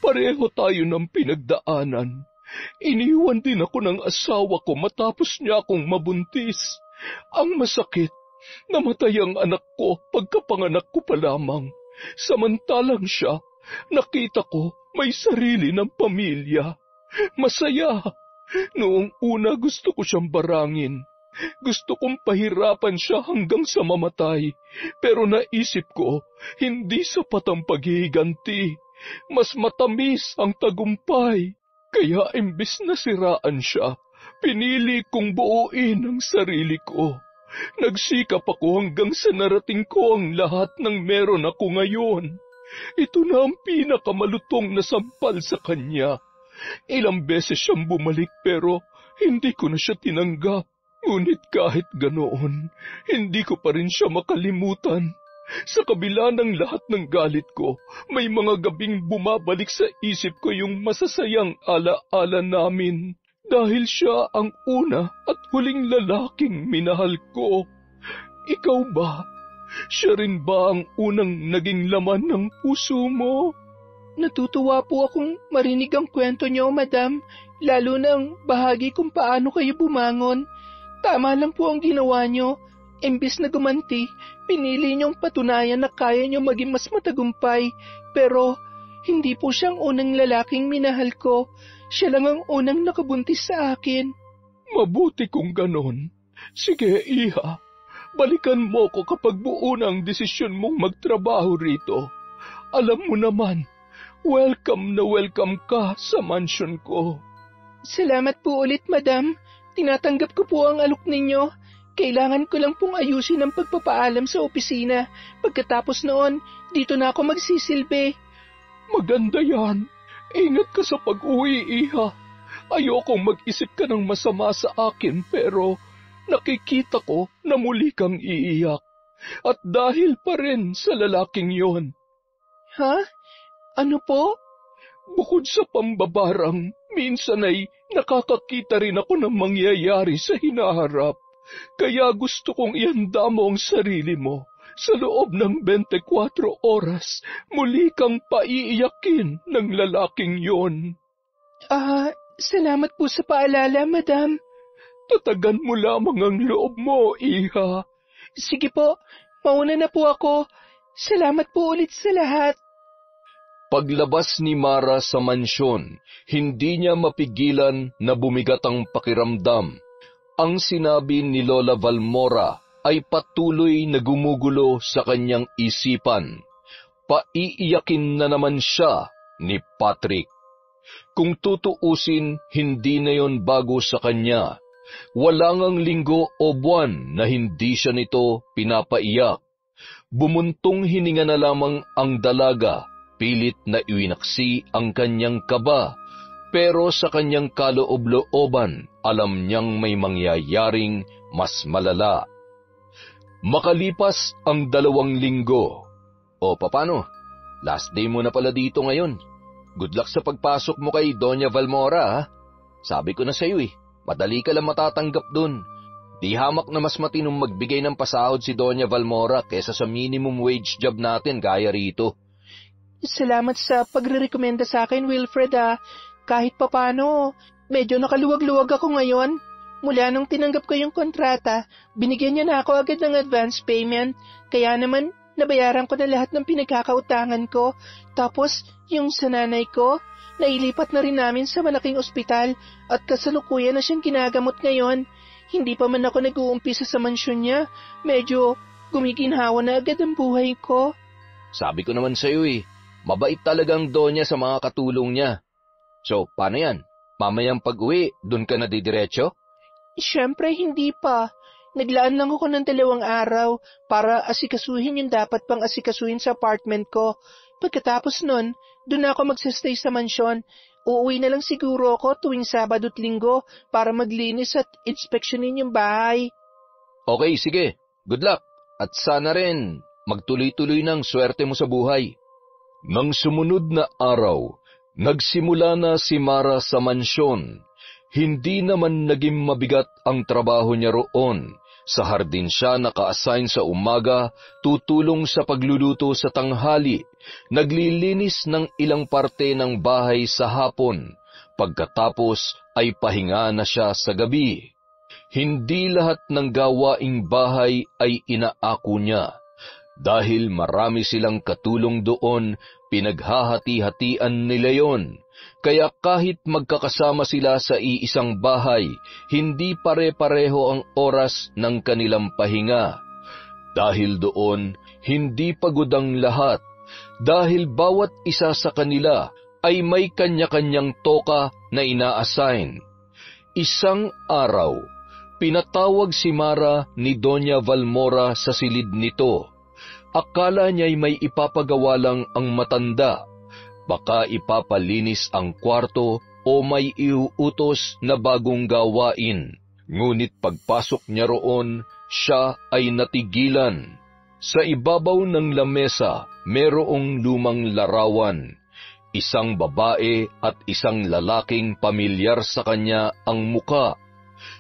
pareho tayo ng pinagdaanan. Iniwan din ako ng asawa ko matapos niya akong mabuntis. Ang masakit, namatay ang anak ko pagkapanganak ko pa lamang. Samantalang siya, nakita ko may sarili ng pamilya. Masaya. Noong una gusto ko siyang barangin. Gusto kong pahirapan siya hanggang sa mamatay. Pero naisip ko, hindi sapat ang paghihiganti. Mas matamis ang tagumpay. Kaya imbis na siraan siya, pinili kong buuin ang sarili ko. Nagsikap ako hanggang sa narating ko ang lahat ng meron ako ngayon. Ito na ang pinakamalutong na sampal sa kanya. Ilang beses siyang bumalik pero hindi ko na siya tinanggap. Ngunit kahit ganoon, hindi ko pa rin siya makalimutan. Sa kabila ng lahat ng galit ko, may mga gabing bumabalik sa isip ko yung masasayang ala-ala namin. Dahil siya ang una at huling lalaking minahal ko. Ikaw ba? Siya rin ba ang unang naging laman ng puso mo? Natutuwa po akong marinig ang kwento niyo, madam, lalo na ang bahagi kung paano kayo bumangon. Tama lang po ang ginawa niyo. Imbis na gumanti, pinili niyong patunayan na kaya niyo maging mas matagumpay. Pero hindi po siyang unang lalaking minahal ko. Siya lang ang unang nakabuntis sa akin. Mabuti kung ganon. Sige, Iha. Balikan mo ko kapag buo na ang desisyon mong magtrabaho rito. Alam mo naman, welcome na welcome ka sa mansyon ko. Salamat po ulit, madam. Tinatanggap ko po ang alok ninyo. Kailangan ko lang pong ayusin ang pagpapaalam sa opisina. Pagkatapos noon, dito na ako magsisilbi. Maganda yan. Ingat ka sa pag-uwi, Iha. Ayokong mag-isip ka ng masama sa akin pero nakikita ko na muli kang iiyak. At dahil pa rin sa lalaking yon. Ha? Ano po? Bukod sa pambabarang, minsan ay nakakakita rin ako ng mangyayari sa hinaharap. Kaya gusto kong ihanda mo ang sarili mo. Sa loob ng 24 oras, muli kang paiiyakin ng lalaking yon. Salamat po sa paalala, madam. Tatagan mo lamang ang loob mo, Iha. Sige po, mauna na po ako. Salamat po ulit sa lahat. Paglabas ni Mara sa mansyon, hindi niya mapigilan na bumigat ang pakiramdam. Ang sinabi ni Lola Valmora ay patuloy na gumugulo sa kanyang isipan. Paiiyakin na naman siya ni Patrick. Kung tutuusin, hindi na yon bago sa kanya. Wala ngang linggo o buwan na hindi siya nito pinapaiyak. Bumuntong hininga na lamang ang dalaga, pilit na iwinaksi ang kanyang kaba, pero sa kanyang kaloob-looban, alam niyang may mangyayaring mas malala. Makalipas ang 2 linggo. O papano? Last day mo na pala dito ngayon. Good luck sa pagpasok mo kay Doña Valmora, ha? Sabi ko na sa'yo madali ka lang matatanggap dun. Di hamak na mas matinong magbigay ng pasahod si Doña Valmora kesa sa minimum wage job natin gaya rito. Salamat sa pagre-rekomenda sa akin, Wilfred, Kahit papano, medyo nakaluwag-luwag ako ngayon. Mula nung tinanggap ko yung kontrata, binigyan niya na ako agad ng advance payment. Kaya naman, nabayaran ko na lahat ng pinagkakautangan ko. Tapos, yung sa nanay ko, nailipat na rin namin sa malaking ospital at kasalukuyan na siyang ginagamot ngayon. Hindi pa man ako nag-uumpisa sa mansyon niya. Medyo gumiginhawa na agad ang buhay ko. Sabi ko naman sa'yo mabait talagang Donya sa mga katulong niya. So, paano yan? Mamayang pag-uwi, dun ka na didiretso? Siyempre, hindi pa. Naglaan lang ako ng 2 araw para asikasuhin yung dapat pang asikasuhin sa apartment ko. Pagkatapos nun, dun ako magsistay sa mansyon. Uuwi na lang siguro ako tuwing Sabado at Linggo para maglinis at inspeksyonin yung bahay. Okay, sige. Good luck. At sana rin magtuloy-tuloy ng swerte mo sa buhay. Nang sumunod na araw, nagsimula na si Mara sa mansyon. Hindi naman naging mabigat ang trabaho niya roon. Sa hardin siya naka-assign sa umaga, tutulong sa pagluluto sa tanghali, naglilinis ng ilang parte ng bahay sa hapon. Pagkatapos ay pahinga na siya sa gabi. Hindi lahat ng gawaing bahay ay inaako niya. Dahil marami silang katulong doon, pinaghahati-hatian nila yon. Kaya kahit magkakasama sila sa iisang bahay, hindi pare-pareho ang oras ng kanilang pahinga. Dahil doon, hindi pagod ang lahat, dahil bawat isa sa kanila ay may kanya-kanyang toka na ina-assign. Isang araw, pinatawag si Mara ni Doña Valmora sa silid nito. Akala niya'y may ipapagawa lang ang matanda. Baka ipapalinis ang kwarto o may iuutos na bagong gawain. Ngunit pagpasok niya roon, siya ay natigilan. Sa ibabaw ng lamesa, merong lumang larawan. Isang babae at isang lalaking pamilyar sa kanya ang muka.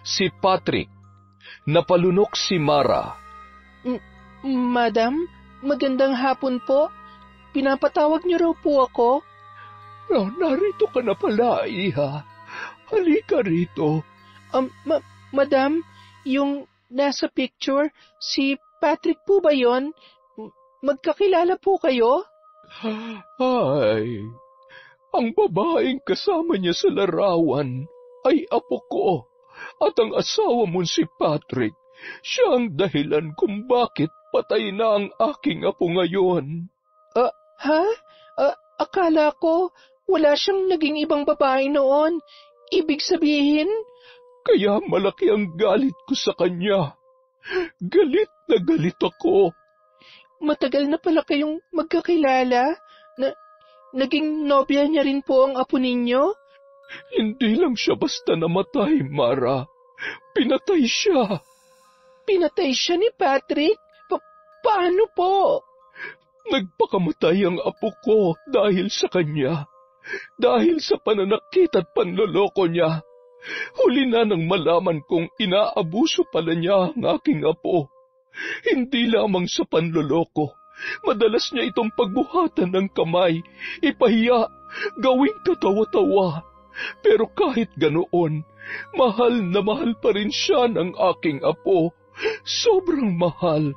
Si Patrick. Napalunok si Mara. Madam, magandang hapon po. Pinapatawag niyo raw po ako? Narito ka na pala, Iha. Halika rito. Madam, yung nasa picture, si Patrick po ba yon? Magkakilala po kayo? Ay, ang babaeng kasama niya sa larawan ay apo ko. At ang asawa mo si Patrick, siya ang dahilan kung bakit patay na ang aking apo ngayon. Akala ko wala siyang naging ibang babae noon. Ibig sabihin? Kaya malaki ang galit ko sa kanya. Galit na galit ako. Matagal na pala kayong magkakilala? Naging nobya niya rin po ang apo ninyo? Hindi lang siya basta namatay, Mara. Pinatay siya. Pinatay siya ni Patrick? Paano po? Nagpakamatay ang apo ko dahil sa kanya. Dahil sa pananakit at panloloko niya. Huli na nang malaman kong inaabuso pala niya ang aking apo. Hindi lamang sa panloloko. Madalas niya itong pagbuhatan ng kamay, ipahiya, gawing katawa-tawa. Pero kahit ganoon, mahal na mahal pa rin siya ng aking apo. Sobrang mahal.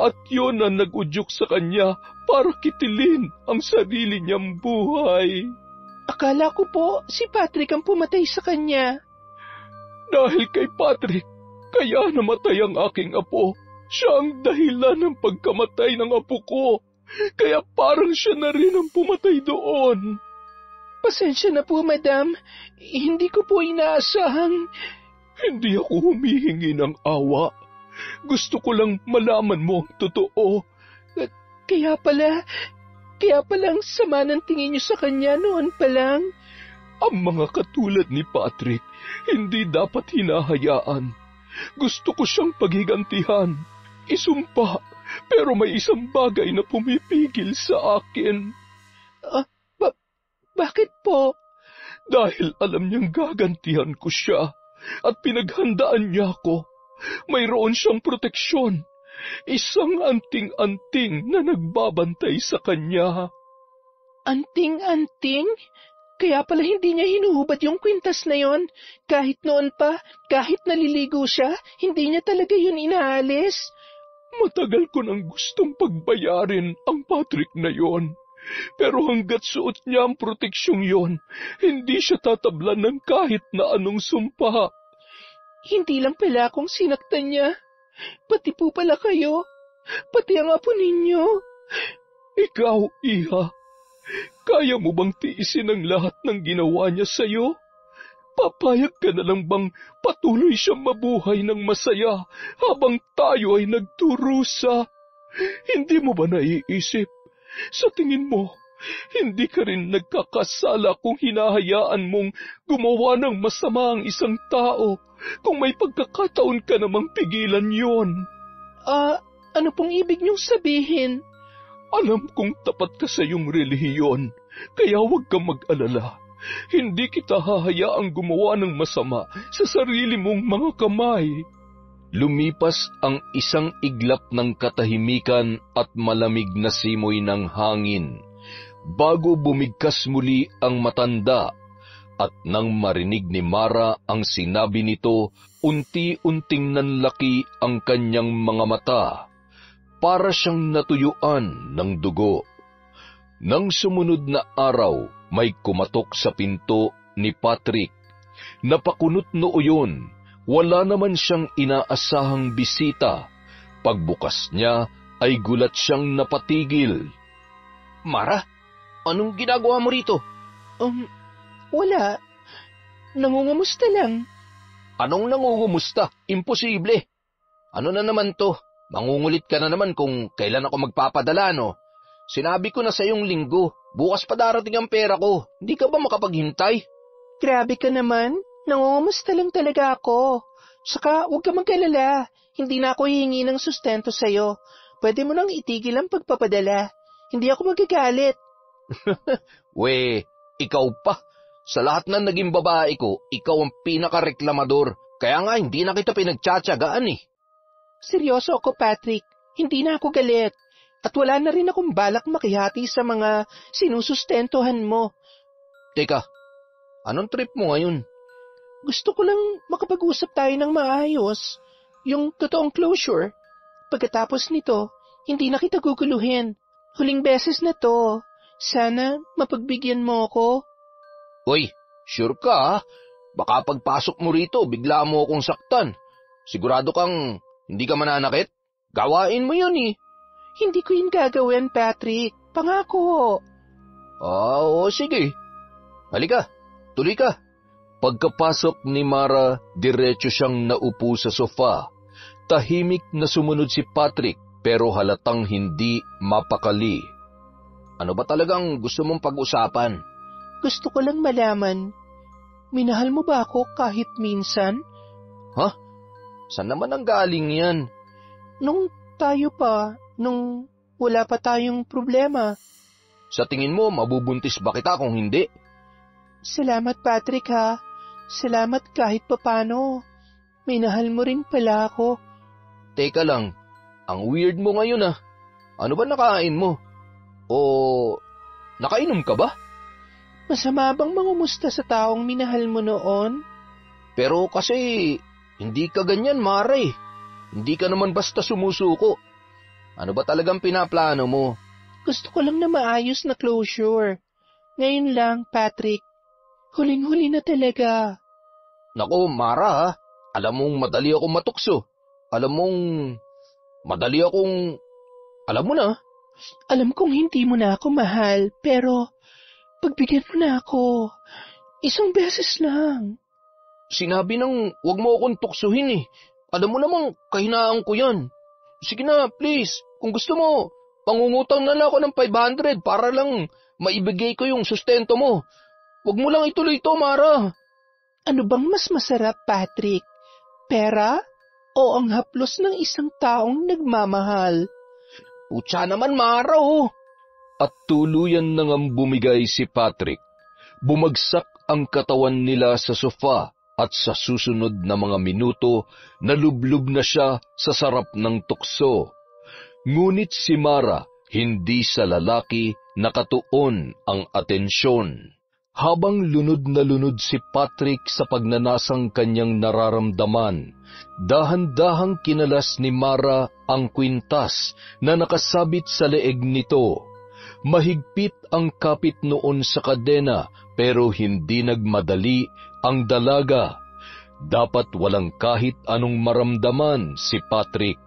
At yun ang nag-udyok sa kanya para kitilin ang sarili niyang buhay. Akala ko po si Patrick ang pumatay sa kanya. Dahil kay Patrick, kaya namatay ang aking apo. Siya ang dahilan ng pagkamatay ng apo ko. Kaya parang siya na rin ang pumatay doon. Pasensya na po, madam. Hindi ko po inaasahang... Hindi ako humihingi ng awa. Gusto ko lang malaman mo ang totoo. Kaya pala ang sama ng tingin niyo sa kanya noon pa lang. Ang mga katulad ni Patrick, hindi dapat hinahayaan. Gusto ko siyang paghigantihan, isumpa, pero may isang bagay na pumipigil sa akin. Bakit po? Dahil alam niyang gagantihan ko siya at pinaghandaan niya ako. Mayroon siyang proteksyon. Isang anting-anting na nagbabantay sa kanya. Anting-anting? Kaya pala hindi niya hinuhubad yung kwintas na yon. Kahit noon pa, kahit naliligo siya, hindi niya talaga yun inaalis. Matagal ko nang gustong pagbayarin ang Patrick na yon. Pero hanggat suot niya ang proteksyong yon, hindi siya tatablan ng kahit na anong sumpa. Hindi lang pala akong sinaktan niya. Pati po pala kayo. Pati ang apo ninyo. Ikaw, Iha, kaya mo bang tiisin ang lahat ng ginawa niya sa'yo? Papayag ka na lang bang patuloy siyang mabuhay ng masaya habang tayo ay nagturusa? Hindi mo ba naiisip? Sa tingin mo, hindi ka rin nagkakasala kung hinahayaan mong gumawa ng masama ang isang tao kung may pagkakataon ka namang pigilan yon. Ano pong ibig niyong sabihin? Alam kong tapat ka sa iyong relihiyon, kaya huwag kang mag-alala. Hindi kita hahayaang gumawa ng masama sa sarili mong mga kamay. Lumipas ang isang iglap ng katahimikan at malamig na simoy ng hangin. Bago bumigkas muli ang matanda, At nang marinig ni Mara ang sinabi nito, unti-unting nanlaki ang kanyang mga mata, para siyang natuyuan ng dugo. Nang sumunod na araw, may kumatok sa pinto ni Patrick. Napakunot noo yun, wala naman siyang inaasahang bisita. Pagbukas niya, ay gulat siyang napatigil. Mara, anong ginagawa mo rito? Wala. Nangungumusta lang. Anong nangungumusta? Imposible. Ano na naman to? Mangungulit ka na naman kung kailan ako magpapadala, no? Sinabi ko na sa iyong linggo, bukas pa darating ang pera ko. Hindi ka ba makapaghintay? Grabe ka naman. Nangungumusta lang talaga ako. Saka huwag ka mag-alala. Hindi na ako hihingi ng sustento sa'yo. Pwede mo nang itigil ang pagpapadala. Hindi ako magagalit. We, ikaw pa. Sa lahat ng naging babae ko, ikaw ang pinakareklamador. Kaya nga hindi na kita pinagtsatsagaan eh. Seryoso ako, Patrick. Hindi na ako galit. At wala na rin akong balak makihati sa mga sinusustentuhan mo. Teka, anong trip mo ngayon? Gusto ko lang makapag-usap tayo ng maayos. Yung totoong closure. Pagkatapos nito, hindi na kita guguluhin. Huling beses na to. Sana mapagbigyan mo ako. Uy, sure ka ha? Baka pagpasok mo rito, bigla mo akong saktan. Sigurado kang hindi ka mananakit? Gawain mo yun eh. Hindi ko yun gagawin, Patrick. Pangako. Oo, sige. Halika, tuloy ka. Pagkapasok ni Mara, diretso siyang naupo sa sofa. Tahimik na sumunod si Patrick, pero halatang hindi mapakali. Ano ba talagang gusto mong pag-usapan? Gusto ko lang malaman, minahal mo ba ako kahit minsan? Ha? Saan naman ang galing yan? Nung tayo pa, nung wala pa tayong problema. Sa tingin mo, mabubuntis ba kita kung hindi? Salamat, Patrick ha. Salamat kahit papano. Minahal mo rin pala ako. Teka lang, ang weird mo ngayon ah. Ano ba nakain mo? O nakainom ka ba? Masama bang mangumusta sa taong minahal mo noon? Pero kasi hindi ka ganyan, Mara eh. Hindi ka naman basta sumusuko. Ano ba talagang pinaplano mo? Gusto ko lang na maayos na closure. Ngayon lang, Patrick. Huling-huli na talaga. Nako, Mara ha. Alam mong madali akong matukso. Alam mo na. Alam kong hindi mo na ako mahal, pero pagbigyan mo na ako. Isang beses lang. Sinabi nang wag mo akong tuksuhin eh. Alam mo namang kahinaan ko yan. Sige na, please. Kung gusto mo, pangungutang na lang ako ng 500 para lang maibigay ko yung sustento mo. Wag mo lang ituloy ito, Mara. Ano bang mas masarap, Patrick? Pera o ang haplos ng isang taong nagmamahal? Putya naman, Mara oh. At tuluyan nang bumigay si Patrick. Bumagsak ang katawan nila sa sofa at sa susunod na mga minuto, nalublob na siya sa sarap ng tukso. Ngunit si Mara, hindi sa lalaki nakatuon ang atensyon. Habang lunod na lunod si Patrick sa pagnanasang kanyang nararamdaman, dahan-dahang kinalas ni Mara ang kwintas na nakasabit sa leeg nito. Mahigpit ang kapit noon sa kadena pero hindi nagmadali ang dalaga. Dapat walang kahit anong maramdaman si Patrick.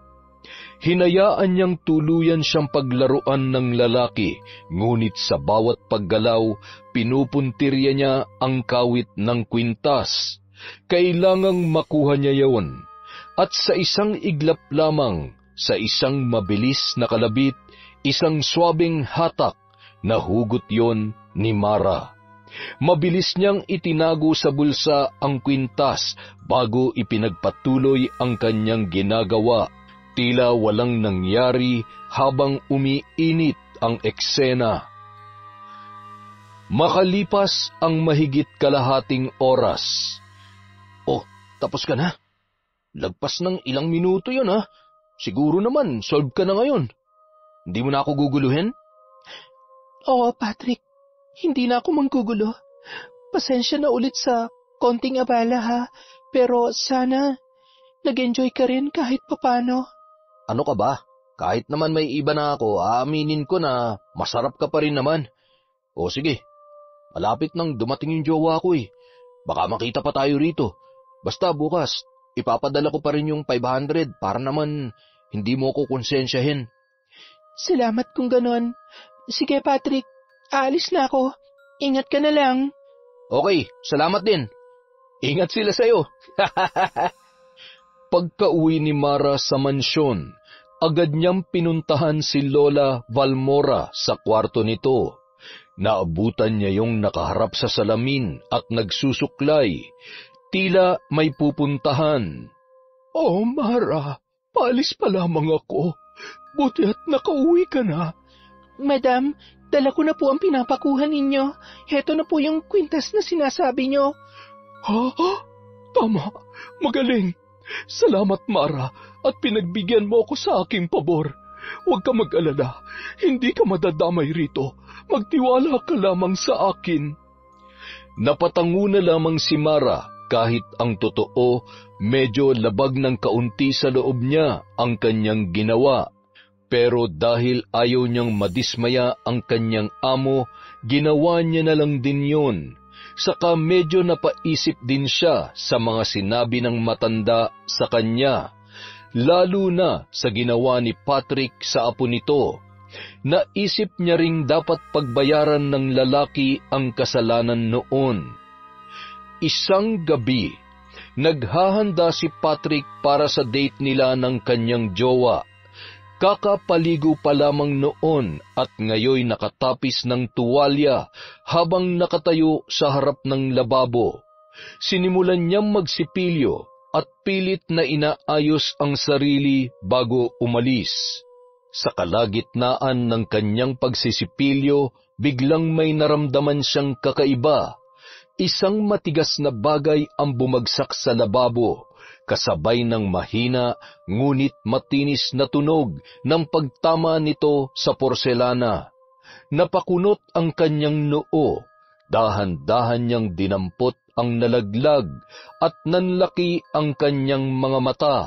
Hinayaan niyang tuluyan siyang paglaruan ng lalaki, ngunit sa bawat paggalaw, pinupuntirya niya ang kawit ng kwintas. Kailangang makuha niya yon. At sa isang iglap lamang, sa isang mabilis na kalabit, isang swabing hatak, nahugot yon ni Mara. Mabilis niyang itinago sa bulsa ang kwintas bago ipinagpatuloy ang kanyang ginagawa. Tila walang nangyari habang umiinit ang eksena. Makalipas ang mahigit kalahating oras. Oh, tapos ka na? Lagpas ng ilang minuto yun ha. Siguro naman, solve ka na ngayon. Hindi mo na ako guguluhin? Oo, Patrick. Hindi na ako manggugulo. pasensya na ulit sa konting abala ha, pero sana nag-enjoy ka rin kahit papano. Ano ka ba? Kahit naman may iba na ako, aaminin ko na masarap ka pa rin naman. O sige, malapit nang dumating yung jowa ko eh. Baka makita pa tayo rito. Basta bukas, ipapadala ko pa rin yung 500 para naman hindi mo ko konsensyahin. Salamat kung ganon. Sige Patrick, aalis na ako. Ingat ka na lang. Okay, salamat din. Ingat sila sa'yo. Pagka-uwi ni Mara sa mansyon, agad niyang pinuntahan si Lola Valmora sa kwarto nito. Naabutan niya yung nakaharap sa salamin at nagsusuklay. Tila may pupuntahan. Oh, Mara, paalis pa lamang ako. Buti at nakauwi ka na. Madam, dala ko na po ang pinapakuha ninyo. Heto na po yung kwintas na sinasabi nyo. Ha? Tama, magaling. Salamat, Mara, at pinagbigyan mo ako sa aking pabor. Huwag ka mag-alala, hindi ka madadamay rito. Magtiwala ka lamang sa akin. Napatango na lamang si Mara kahit ang totoo, medyo labag ng kaunti sa loob niya ang kanyang ginawa. Pero dahil ayaw niyang madismaya ang kanyang amo, ginawa niya na lang din yun. Saka medyo napaisip din siya sa mga sinabi ng matanda sa kanya, lalo na sa ginawa ni Patrick sa apo nito. Naisip niya ring dapat pagbayaran ng lalaki ang kasalanan noon. Isang gabi, naghahanda si Patrick para sa date nila ng kanyang jowa. Kakapaligo pa lamang noon at ngayoy nakatapis ng tuwalya habang nakatayo sa harap ng lababo. Sinimulan niyang magsipilyo at pilit na inaayos ang sarili bago umalis. Sa kalagitnaan ng kanyang pagsisipilyo, biglang may naramdaman siyang kakaiba. Isang matigas na bagay ang bumagsak sa lababo, kasabay ng mahina ngunit matinis na tunog ng pagtama nito sa porselana. Napakunot ang kanyang noo, dahan-dahan niyang dinampot ang nalaglag at nanlaki ang kanyang mga mata.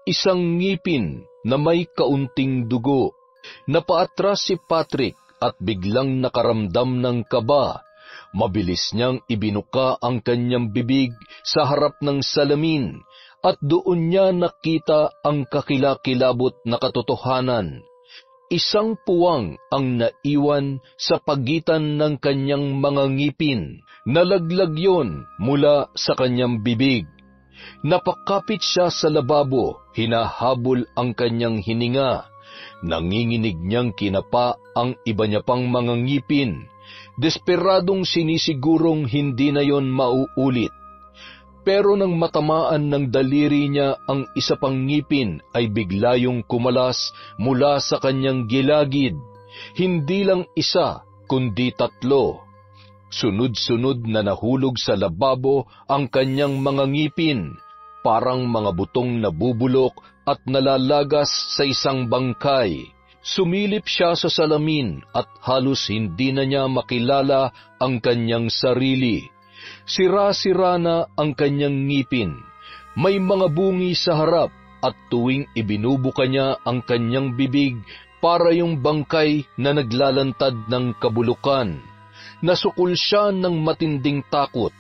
Isang ngipin na may kaunting dugo. Napaatras si Patrick at biglang nakaramdam ng kaba. Mabilis niyang ibinuka ang kanyang bibig sa harap ng salamin at doon niya nakita ang kakilakilabot na katotohanan. Isang puwang ang naiwan sa pagitan ng kanyang mga ngipin. Nalaglag yon mula sa kanyang bibig. Napakapit siya sa lababo, hinahabol ang kanyang hininga. Nanginginig niyang kinapa ang iba niya pang mga ngipin. Desperadong sinisigurong hindi na yon mauulit. Pero nang matamaan ng daliri niya ang isa pang ngipin ay bigla yung kumalas mula sa kanyang gilagid. Hindi lang isa, kundi 3. Sunod-sunod na nahulog sa lababo ang kanyang mga ngipin, parang mga butong nabubulok at nalalagas sa isang bangkay. Sumilip siya sa salamin at halos hindi na niya makilala ang kanyang sarili. Sira-sira na ang kanyang ngipin. May mga bungi sa harap at tuwing ibinubuka niya ang kanyang bibig para yung bangkay na naglalantad ng kabulukan. Nasukol siya ng matinding takot.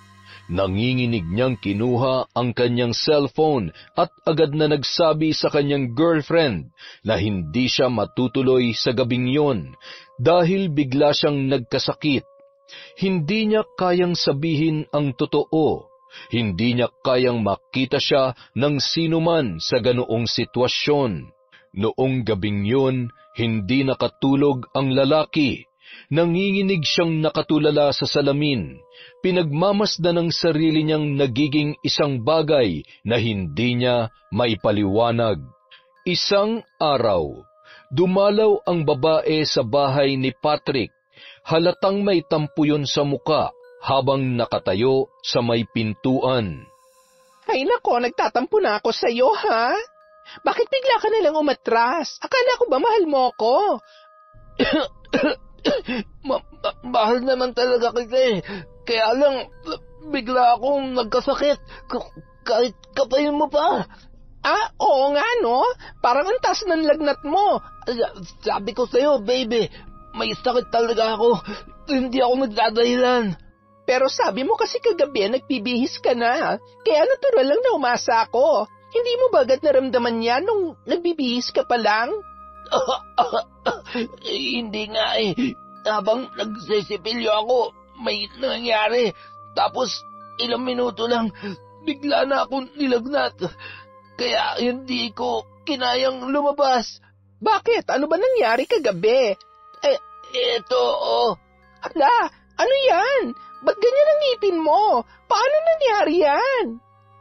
Nanginginig niyang kinuha ang kanyang cellphone at agad na nagsabi sa kanyang girlfriend na hindi siya matutuloy sa gabing yon dahil bigla siyang nagkasakit. Hindi niya kayang sabihin ang totoo. Hindi niya kayang makita siya ng sinuman sa ganoong sitwasyon. Noong gabing yon, hindi nakatulog ang lalaki. Nanginginig siyang nakatulala sa salamin. Pinagmamasdan ng sarili niyang nagiging isang bagay na hindi niya maipaliwanag. Isang araw, dumalaw ang babae sa bahay ni Patrick. Halatang may tampuyon sa muka habang nakatayo sa may pintuan. Ay nako, nagtatampo na ako sa iyo, ha? Bakit bigla ka nalang umatras? Akala ko ba mahal mo ako? Mahal naman talaga kita eh. Kaya lang, bigla akong nagkasakit. Kahit kapayin mo pa. Oo nga, no? Parang ang taas ng lagnat mo. Sabi ko sa'yo, baby, may sakit talaga ako. Hindi ako nagdadahilan. Pero sabi mo kasi kagabi nagbibihis ka na. Kaya natural lang na umasa ako. Hindi mo ba agad naramdaman yan nung nagbibihis ka pa lang? Hindi nga eh. Habang nagsisipilyo ako, may nangyari. Tapos, ilang minuto lang, bigla na akong nilagnat. Kaya hindi ko kinayang lumabas. Bakit? Ano ba nangyari kagabi? Eto. Hala, ano yan? Ba't ganyan ang ngipin mo? Paano nangyari yan?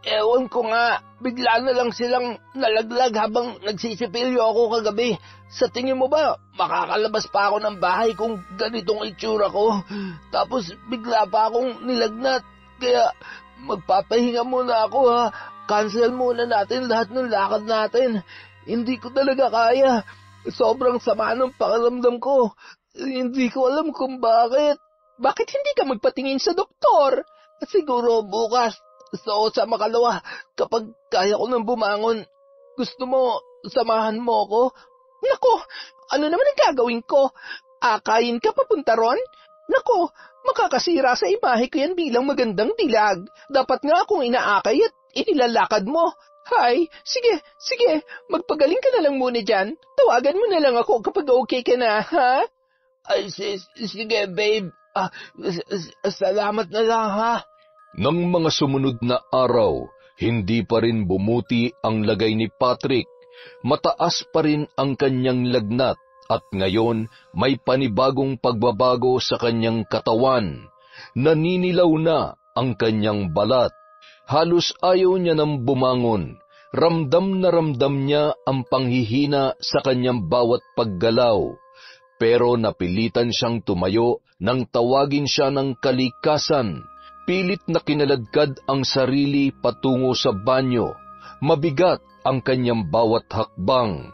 Ewan ko nga, bigla na lang silang nalaglag habang nagsisipilyo ako kagabi. Sa tingin mo ba, makakalabas pa ako ng bahay kung ganitong itsura ko? Tapos bigla pa akong nilagnat, kaya magpapahinga muna ako ha. Cancel muna natin lahat ng lakad natin. Hindi ko talaga kaya. Sobrang sama ng pakiramdam ko. Hindi ko alam kung bakit. Bakit hindi ka magpatingin sa doktor? Siguro bukas. So, sa makalawa, kapag kaya ko nang bumangon, gusto mo, samahan mo ko? Nako, ano naman ang gagawin ko? Akayin ka papunta ron? Nako, makakasira sa imahe ko yan bilang magandang dilag. Dapat nga akong inaakay at inilalakad mo. Hay, sige, magpagaling ka na lang muna dyan. Tawagan mo na lang ako kapag okay ka na, ha? Ay, sige, babe. Salamat na lang, ha? Nang mga sumunod na araw, hindi pa rin bumuti ang lagay ni Patrick. Mataas pa rin ang kanyang lagnat at ngayon may panibagong pagbabago sa kanyang katawan. Naninilaw na ang kanyang balat. Halos ayaw niya nang bumangon. Ramdam na ramdam niya ang panghihina sa kanyang bawat paggalaw. Pero napilitan siyang tumayo nang tawagin siya ng kalikasan. Pilit na kinaladkad ang sarili patungo sa banyo. Mabigat ang kanyang bawat hakbang.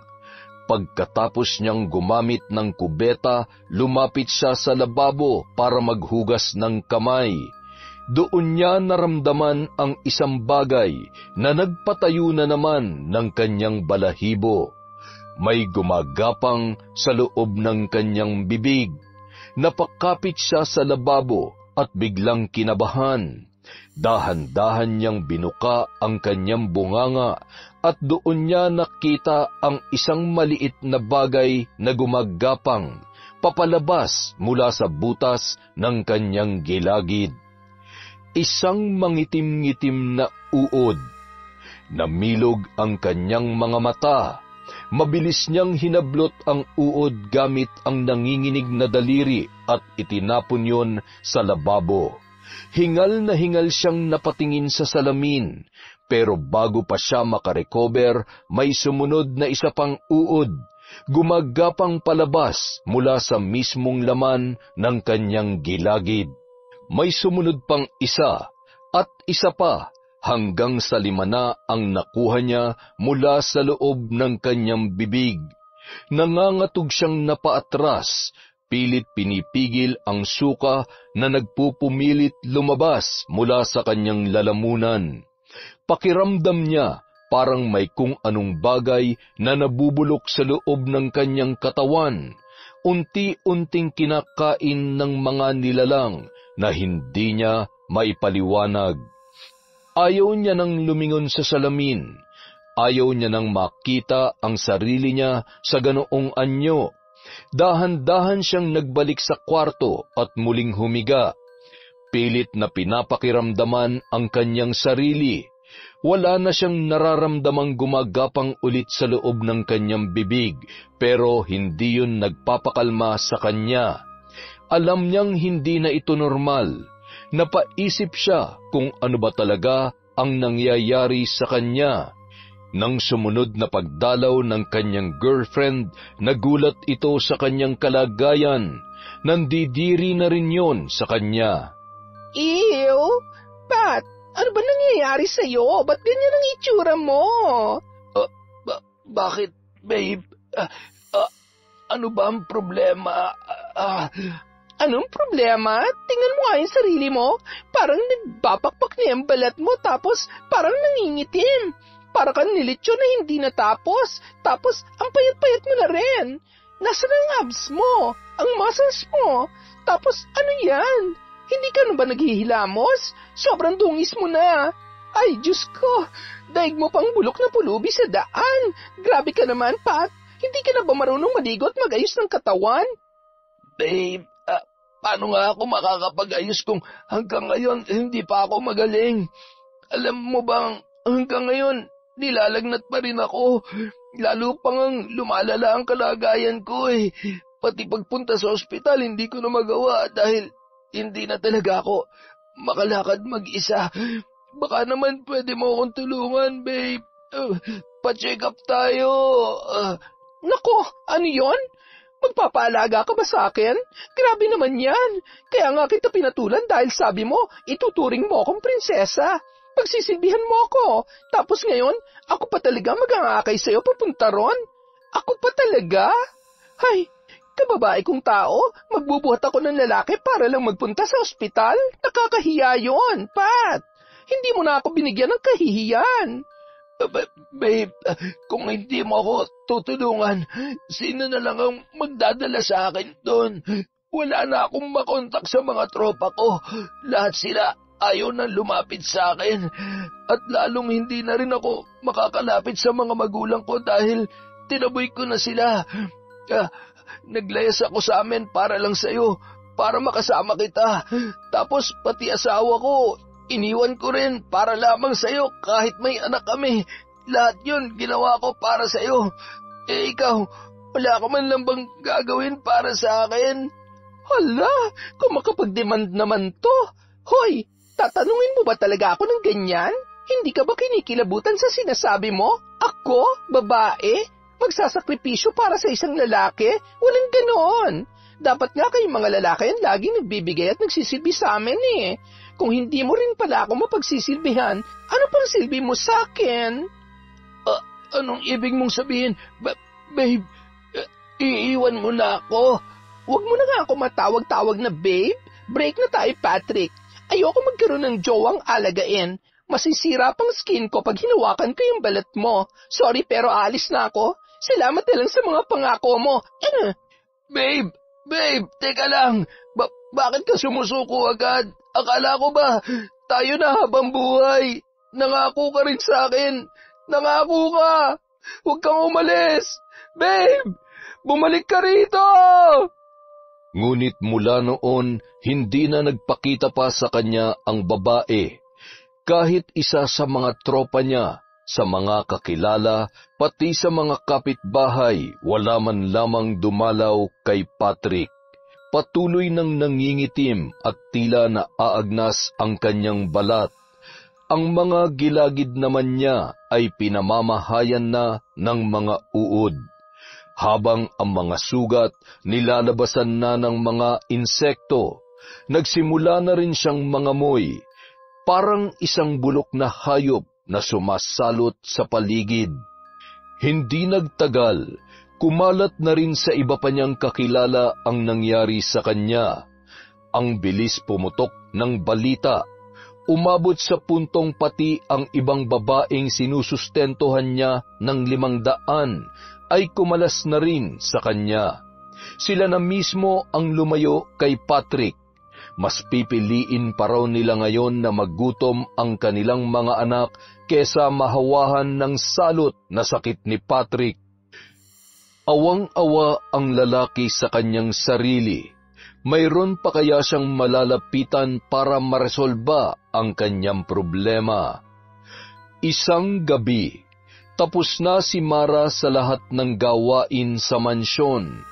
Pagkatapos niyang gumamit ng kubeta, lumapit siya sa lababo para maghugas ng kamay. Doon niya naramdaman ang isang bagay na nagpatayo na naman ng kanyang balahibo. May gumagapang sa loob ng kanyang bibig. Napakapit siya sa lababo at biglang kinabahan. Dahan-dahan niyang binuka ang kanyang bunganga at doon niya nakita ang isang maliit na bagay na gumagapang papalabas mula sa butas ng kanyang gilagid. Isang mangitim-ngitim na uod. Namilog ang kanyang mga mata. Mabilis niyang hinablot ang uod gamit ang nanginginig na daliri at itinapon yon sa lababo. Hingal na hingal siyang napatingin sa salamin, pero bago pa siya makarecover, may sumunod na isa pang uod, gumagapang palabas mula sa mismong laman ng kanyang gilagid. May sumunod pang isa at isa pa, hanggang sa 5 na ang nakuha niya mula sa loob ng kanyang bibig. Nangangatog siyang napaatras, pilit pinipigil ang suka na nagpupumilit lumabas mula sa kanyang lalamunan. Pakiramdam niya parang may kung anong bagay na nabubulok sa loob ng kanyang katawan, unti-unting kinakain ng mga nilalang na hindi niya maipaliwanag. Ayaw niya nang lumingon sa salamin. Ayaw niya nang makita ang sarili niya sa ganoong anyo. Dahan-dahan siyang nagbalik sa kwarto at muling humiga. Pilit na pinapakiramdaman ang kanyang sarili. Wala na siyang nararamdamang gumagapang ulit sa loob ng kanyang bibig, pero hindi yun nagpapakalma sa kanya. Alam niyang hindi na ito normal. Napaisip siya kung ano ba talaga ang nangyayari sa kanya. Nang sumunod na pagdalaw ng kanyang girlfriend, nagulat ito sa kanyang kalagayan. Nandidiri na rin yon sa kanya. Ew! Pat, ano ba nangyayari sa'yo? Ba't ganyan ang itsura mo? Bakit, babe? Ano ba ang problema? Anong problema? Tingnan mo nga yung sarili mo. Parang nagbabakbak na yung balat mo tapos parang nangingitim. Para kang nilitsyon na hindi natapos. Tapos ang payat-payat mo na rin. Nasaan ang abs mo? Ang muscles mo? Tapos ano yan? Hindi ka na ba naghihilamos? Sobrang dungis mo na. Ay, Diyos ko. Daig mo pang bulok na pulubi sa daan. Grabe ka naman, Pat. Hindi ka na ba marunong maligo at mag-ayos ng katawan? Babe, paano nga ako makakapag-ayos kung hanggang ngayon hindi pa ako magaling? Alam mo bang hanggang ngayon nilalagnat pa rin ako. Lalo pang ang lumalala ang kalagayan ko eh. Pati pagpunta sa ospital hindi ko na magawa dahil hindi na talaga ako makalakad mag-isa. Baka naman pwede mo akong tulungan, babe. Pa-check up tayo. Nako, ano yon? Magpapaalaga ka ba sa akin? Grabe naman yan. Kaya nga kita pinatulan dahil sabi mo, ituturing mo akong prinsesa. Pagsisilbihan mo ako. Tapos ngayon, ako pa talaga mag-aakay sa'yo papunta ron? Ako pa talaga? Hay, kababae kong tao, magbubuhat ako ng lalaki para lang magpunta sa ospital? Nakakahiya yun, Pat. Hindi mo na ako binigyan ng kahihiyan. Babe, kung hindi mo ako tutulungan, sino na lang ang magdadala sa akin doon? Wala na akong makontak sa mga tropa ko. Lahat sila ayaw na lumapit sa akin. At lalong hindi na rin ako makakalapit sa mga magulang ko dahil tinaboy ko na sila. Naglayas ako sa amin para lang sa'yo, para makasama kita. Tapos pati asawa ko, iniwan ko rin para lamang sa'yo kahit may anak kami. Lahat yun ginawa ko para sa'yo. Eh ikaw, wala ka man lang bang gagawin para sa akin? Hala, kung makapag-demand naman to. Hoy, tatanungin mo ba talaga ako ng ganyan? Hindi ka ba kinikilabutan sa sinasabi mo? Ako, babae, magsasakripisyo para sa isang lalaki? Walang ganoon. Dapat nga kayong mga lalaki ang laging nagbibigay at nagsisilbi sa amin eh. Kung hindi mo rin pala ako mapagsisilbihan, ano pang silbi mo sa akin? Anong ibig mong sabihin? Babe, iiwan mo na ako. Huwag mo na nga ako matawag-tawag na babe. Break na tayo, Patrick. Ayoko magkaroon ng jowang alagain. Masisira pang skin ko pag hinawakan ko yung balat mo. Sorry pero alis na ako. Salamat na lang sa mga pangako mo. Babe, teka lang. Bakit ka sumusuko agad? Akala ko ba tayo na habang buhay? Nangako ka rin sa akin. Nangako ka. Huwag kang umalis. Babe, bumalik ka rito. Ngunit mula noon, hindi na nagpakita pa sa kanya ang babae. Kahit isa sa mga tropa niya, sa mga kakilala, pati sa mga kapitbahay, wala man lamang dumalaw kay Patrick. Patuloy nang nangingitim at tila naaagnas ang kanyang balat. Ang mga gilagid naman niya ay pinamamahayan na ng mga uod. Habang ang mga sugat nilalabasan na ng mga insekto, nagsimula na rin siyang mangamoy, parang isang bulok na hayop na sumasalot sa paligid. Hindi nagtagal, kumalat na rin sa iba pa niyang kakilala ang nangyari sa kanya. Ang bilis pumutok ng balita. Umabot sa puntong pati ang ibang babaeng sinusustentuhan niya ng 500 ay kumalas na rin sa kanya. Sila na mismo ang lumayo kay Patrick. Mas pipiliin pa raw nila ngayon na magutom ang kanilang mga anak kesa mahawahan ng salot na sakit ni Patrick. Awang-awa ang lalaki sa kanyang sarili. Mayroon pa kaya siyang malalapitan para maresolba ang kanyang problema? Isang gabi, tapos na si Mara sa lahat ng gawain sa mansyon.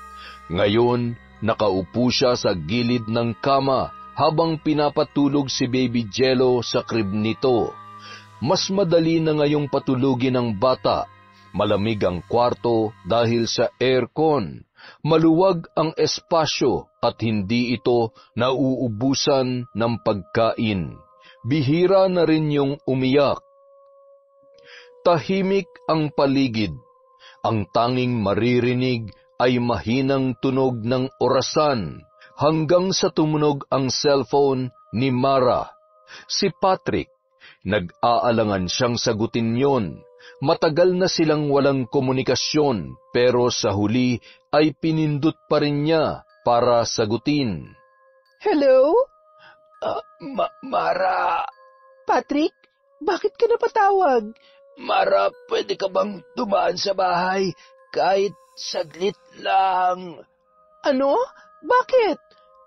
Ngayon, nakaupo siya sa gilid ng kama habang pinapatulog si Baby Jello sa crib nito. Mas madali na ngayong patulugin ang bata. Malamig ang kwarto dahil sa aircon. Maluwag ang espasyo at hindi ito nauubusan ng pagkain. Bihira na rin yung umiyak. Tahimik ang paligid. Ang tanging maririnig ay mahinang tunog ng orasan hanggang sa tumunog ang cellphone ni Mara. Si Patrick, nag-aalangan siyang sagutin yon. Matagal na silang walang komunikasyon pero sa huli ay pinindot pa rin niya para sagutin. Hello? Mara, Patrick, bakit ka napatawag? Mara, pwede ka bang dumaan sa bahay kahit saglit lang? Ano? Bakit?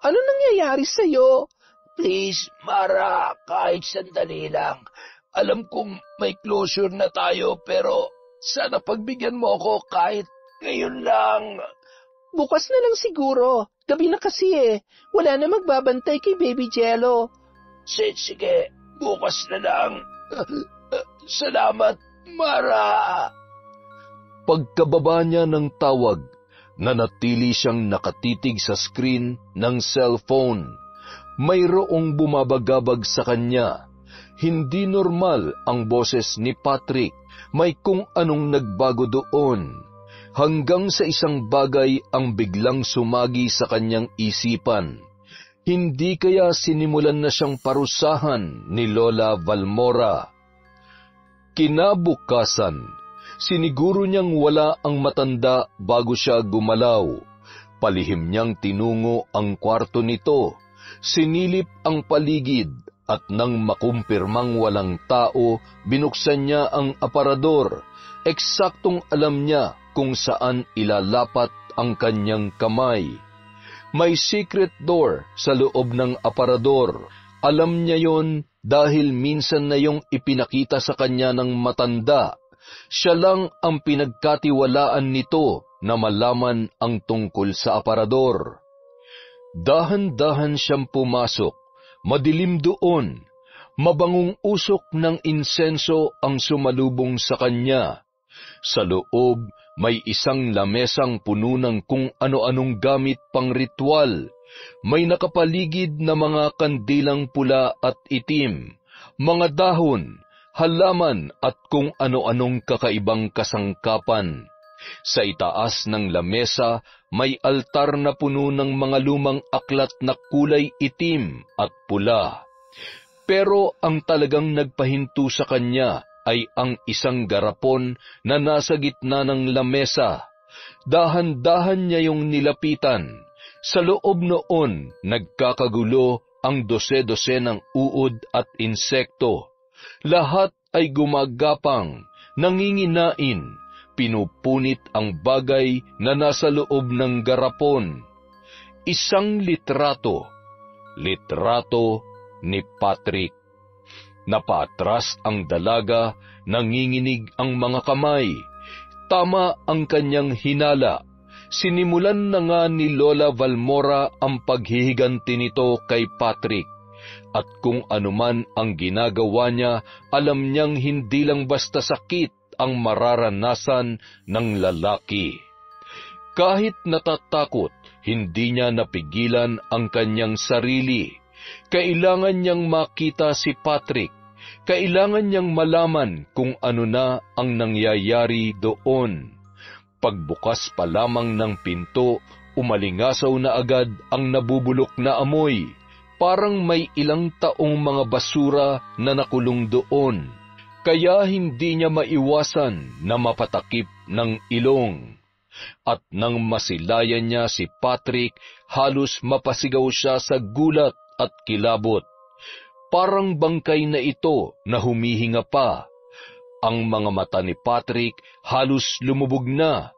Ano nangyayari sa'yo? Please, Mara, kahit sandali lang. Alam kong may closure na tayo pero sana pagbigyan mo ako kahit ngayon lang. Bukas na lang siguro. Gabi na kasi eh. Wala na magbabantay kay Baby Jello. Sige, bukas na lang. Salamat, Mara. Pagkababa niya ng tawag, nanatili siyang nakatitig sa screen ng cellphone. Mayroong bumabagabag sa kanya. Hindi normal ang boses ni Patrick. May kung anong nagbago doon. Hanggang sa isang bagay ang biglang sumagi sa kanyang isipan. Hindi kaya sinimulan na siyang parusahan ni Lola Valmora. Kinabukasan, siniguro niyang wala ang matanda bago siya gumalaw. Palihim niyang tinungo ang kwarto nito. Sinilip ang paligid. At nang makumpirmang walang tao, binuksan niya ang aparador. Eksaktong alam niya kung saan ilalapat ang kanyang kamay. May secret door sa loob ng aparador. Alam niya yon dahil minsan na yung ipinakita sa kanya ng matanda. Siya lang ang pinagkatiwalaan nito na malaman ang tungkol sa aparador. Dahan-dahan siyang pumasok. Madilim doon, mabangong usok ng insenso ang sumalubong sa kanya. Sa loob, may isang lamesang puno ng kung ano-anong gamit pang ritual. May nakapaligid na mga kandilang pula at itim, mga dahon, halaman at kung ano-anong kakaibang kasangkapan. Sa itaas ng lamesa, may altar na puno ng mga lumang aklat na kulay itim at pula. Pero ang talagang nagpahinto sa kanya ay ang isang garapon na nasa gitna ng lamesa. Dahan-dahan niya yung nilapitan. Sa loob noon, nagkakagulo ang dose-dose ng uod at insekto. Lahat ay gumagapang, nanginginain. Pinupunit ang bagay na nasa loob ng garapon. Isang litrato ni Patrick. Napaatras ang dalaga, nanginginig ang mga kamay. Tama ang kanyang hinala. Sinimulan na nga ni Lola Valmora ang paghihiganti nito kay Patrick. At kung anuman ang ginagawa niya, alam niyang hindi lang basta sakit ang mararanasan ng lalaki. Kahit natatakot, hindi niya napigilan ang kanyang sarili. Kailangan niyang makita si Patrick. Kailangan niyang malaman kung ano na ang nangyayari doon. Pagbukas pa lamang ng pinto, umalingasaw na agad ang nabubulok na amoy. Parang may ilang taong mga basura na nakulong doon. Kaya hindi niya maiwasan na mapatakip ng ilong. At nang masilayan niya si Patrick, halos mapasigaw siya sa gulat at kilabot. Parang bangkay na ito na humihinga pa. Ang mga mata ni Patrick halos lumubog na.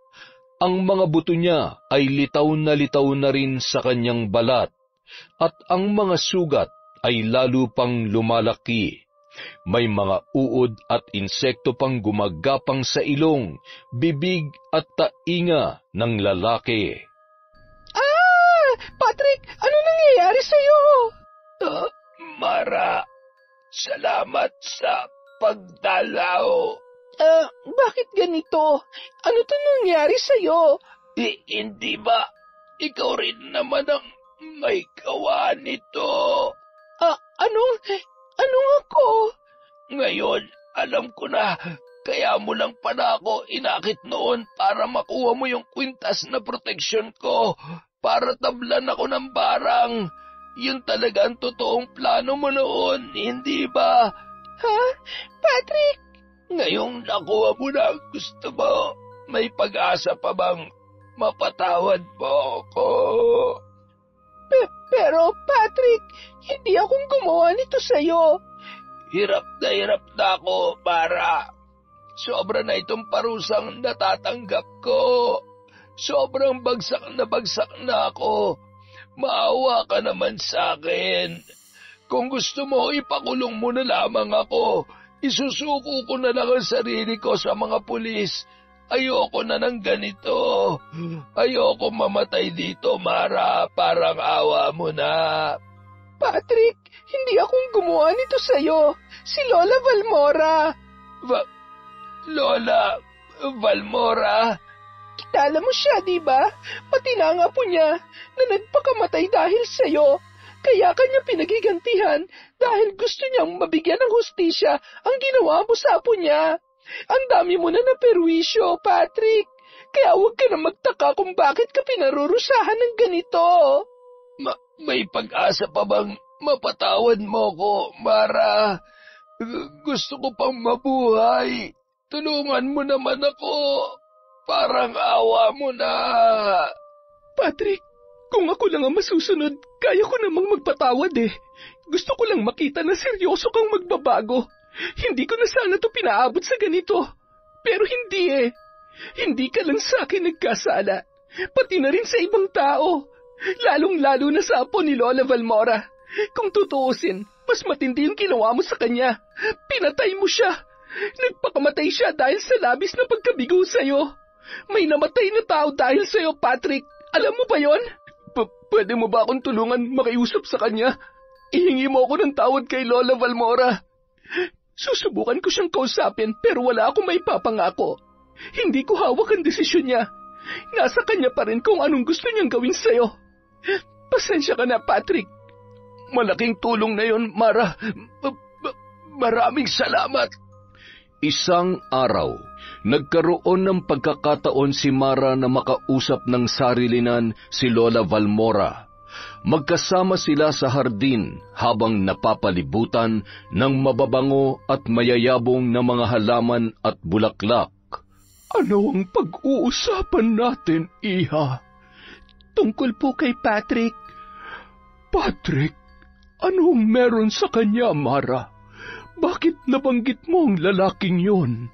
Ang mga buto niya ay litaw na rin sa kanyang balat. At ang mga sugat ay lalo pang lumalaki. May mga uod at insekto pang gumagapang sa ilong, bibig at tainga ng lalaki. Patrick, ano nangyayari sa'yo? Mara, salamat sa pagdalaw. Bakit ganito? Ano to nangyari sa'yo? Hindi ba ikaw rin naman ang may gawa nito? Anong ako? Ngayon, alam ko na Kaya mo lang pala ako inakit noon para makuha mo yung kwintas na proteksyon ko, para tablan ako ng barang. Yun talaga ang totoong plano mo noon, hindi ba? Ha? Patrick! Ngayong nakuha mo na ang gusto mo, may pag-asa pa bang mapatawad mo ako? Pero Patrick, hindi akong gumawa nito sa'yo. Hirap na ako, Mara. Sobra na itong parusang natatanggap ko. Sobrang bagsak na ako. Maawa ka naman sa akin. Kung gusto mo, ipakulong mo na lamang ako. Isusuko ko na lang ang sarili ko sa mga pulis. Ayoko na ng ganito. Ayoko mamatay dito, Mara. Parang awa mo na. Patrick, hindi akong gumawa nito sa'yo. Si Lola Valmora. Lola Valmora? Kilala mo siya, di ba? Pati na nga po niya na nagpakamatay dahil sa'yo. Kaya kanya pinagigantihan dahil gusto niyang mabigyan ng hustisya ang ginawa mo sa apo niya. Ang dami mo na naperwisyo, Patrick. Kaya huwag ka na magtaka kung bakit ka pinarurusahan ng ganito. May pag-asa pa bang mapatawad mo ko, Mara? Gusto ko pang mabuhay. Tulungan mo naman ako. Parang awa mo na. Patrick, kung ako lang ang masusunod, kaya ko namang magpatawad eh. Gusto ko lang makita na seryoso kang magbabago. Hindi ko na sana to pinaabot sa ganito. Pero hindi eh. Hindi ka lang sa akin nagkasala. Pati na rin sa ibang tao. Lalong-lalo na sa apo ni Lola Valmora. Kung tutuusin, mas matindi yung ginawa mo sa kanya. Pinatay mo siya. Nagpakamatay siya dahil sa labis na pagkabigo sa'yo. May namatay na tao dahil sa'yo, Patrick. Alam mo ba yon? Pwede mo ba akong tulungan makiusap sa kanya? Ihingi mo ako ng tawad kay Lola Valmora. Susubukan ko siyang kausapin pero wala akong maipapangako. Hindi ko hawak ang desisyon niya. Nasa kanya pa rin kung anong gusto niyang gawin sa'yo. Pasensya ka na, Patrick. Malaking tulong na yon, Mara. Maraming salamat. Isang araw, nagkaroon ng pagkakataon si Mara na makausap ng sarilinan si Lola Valmora. Magkasama sila sa hardin habang napapalibutan ng mababango at mayayabong na mga halaman at bulaklak. Ano ang pag-uusapan natin, Iha? Tungkol po kay Patrick. Patrick, anong meron sa kanya, Mara? Bakit nabanggit mo ang lalaking yon?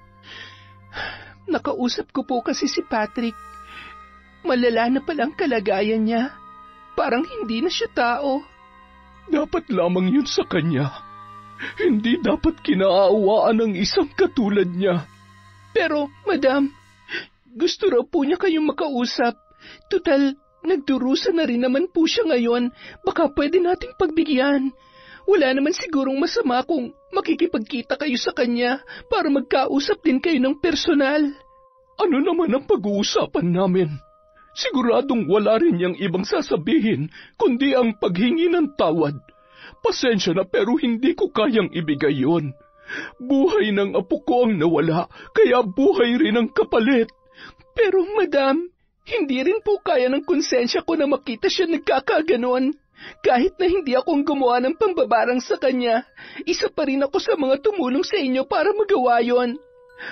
Nakausap ko po kasi si Patrick. Malala na palang kalagayan niya. Parang hindi na siya tao. Dapat lamang yun sa kanya. Hindi dapat kinaawaan ng isang katulad niya. Pero, Madam, gusto raw po niya kayong makausap. Tutal, nagdurusa na rin naman po siya ngayon. Baka pwede nating pagbigyan. Wala naman sigurong masama kung makikipagkita kayo sa kanya para magkausap din kayo ng personal. Ano naman ang pag-uusapan namin? Siguradong wala rin niyang ibang sasabihin kundi ang paghingi ng tawad. Pasensya na pero hindi ko kayang ibigay yon. Buhay ng apo ko ang nawala, kaya buhay rin ang kapalit. Pero Madam, hindi rin po kaya ng konsensya ko na makita siya nagkakaganon. Kahit na hindi akong gumawa ng pambabarang sa kanya, isa pa rin ako sa mga tumulong sa inyo para magawa yon.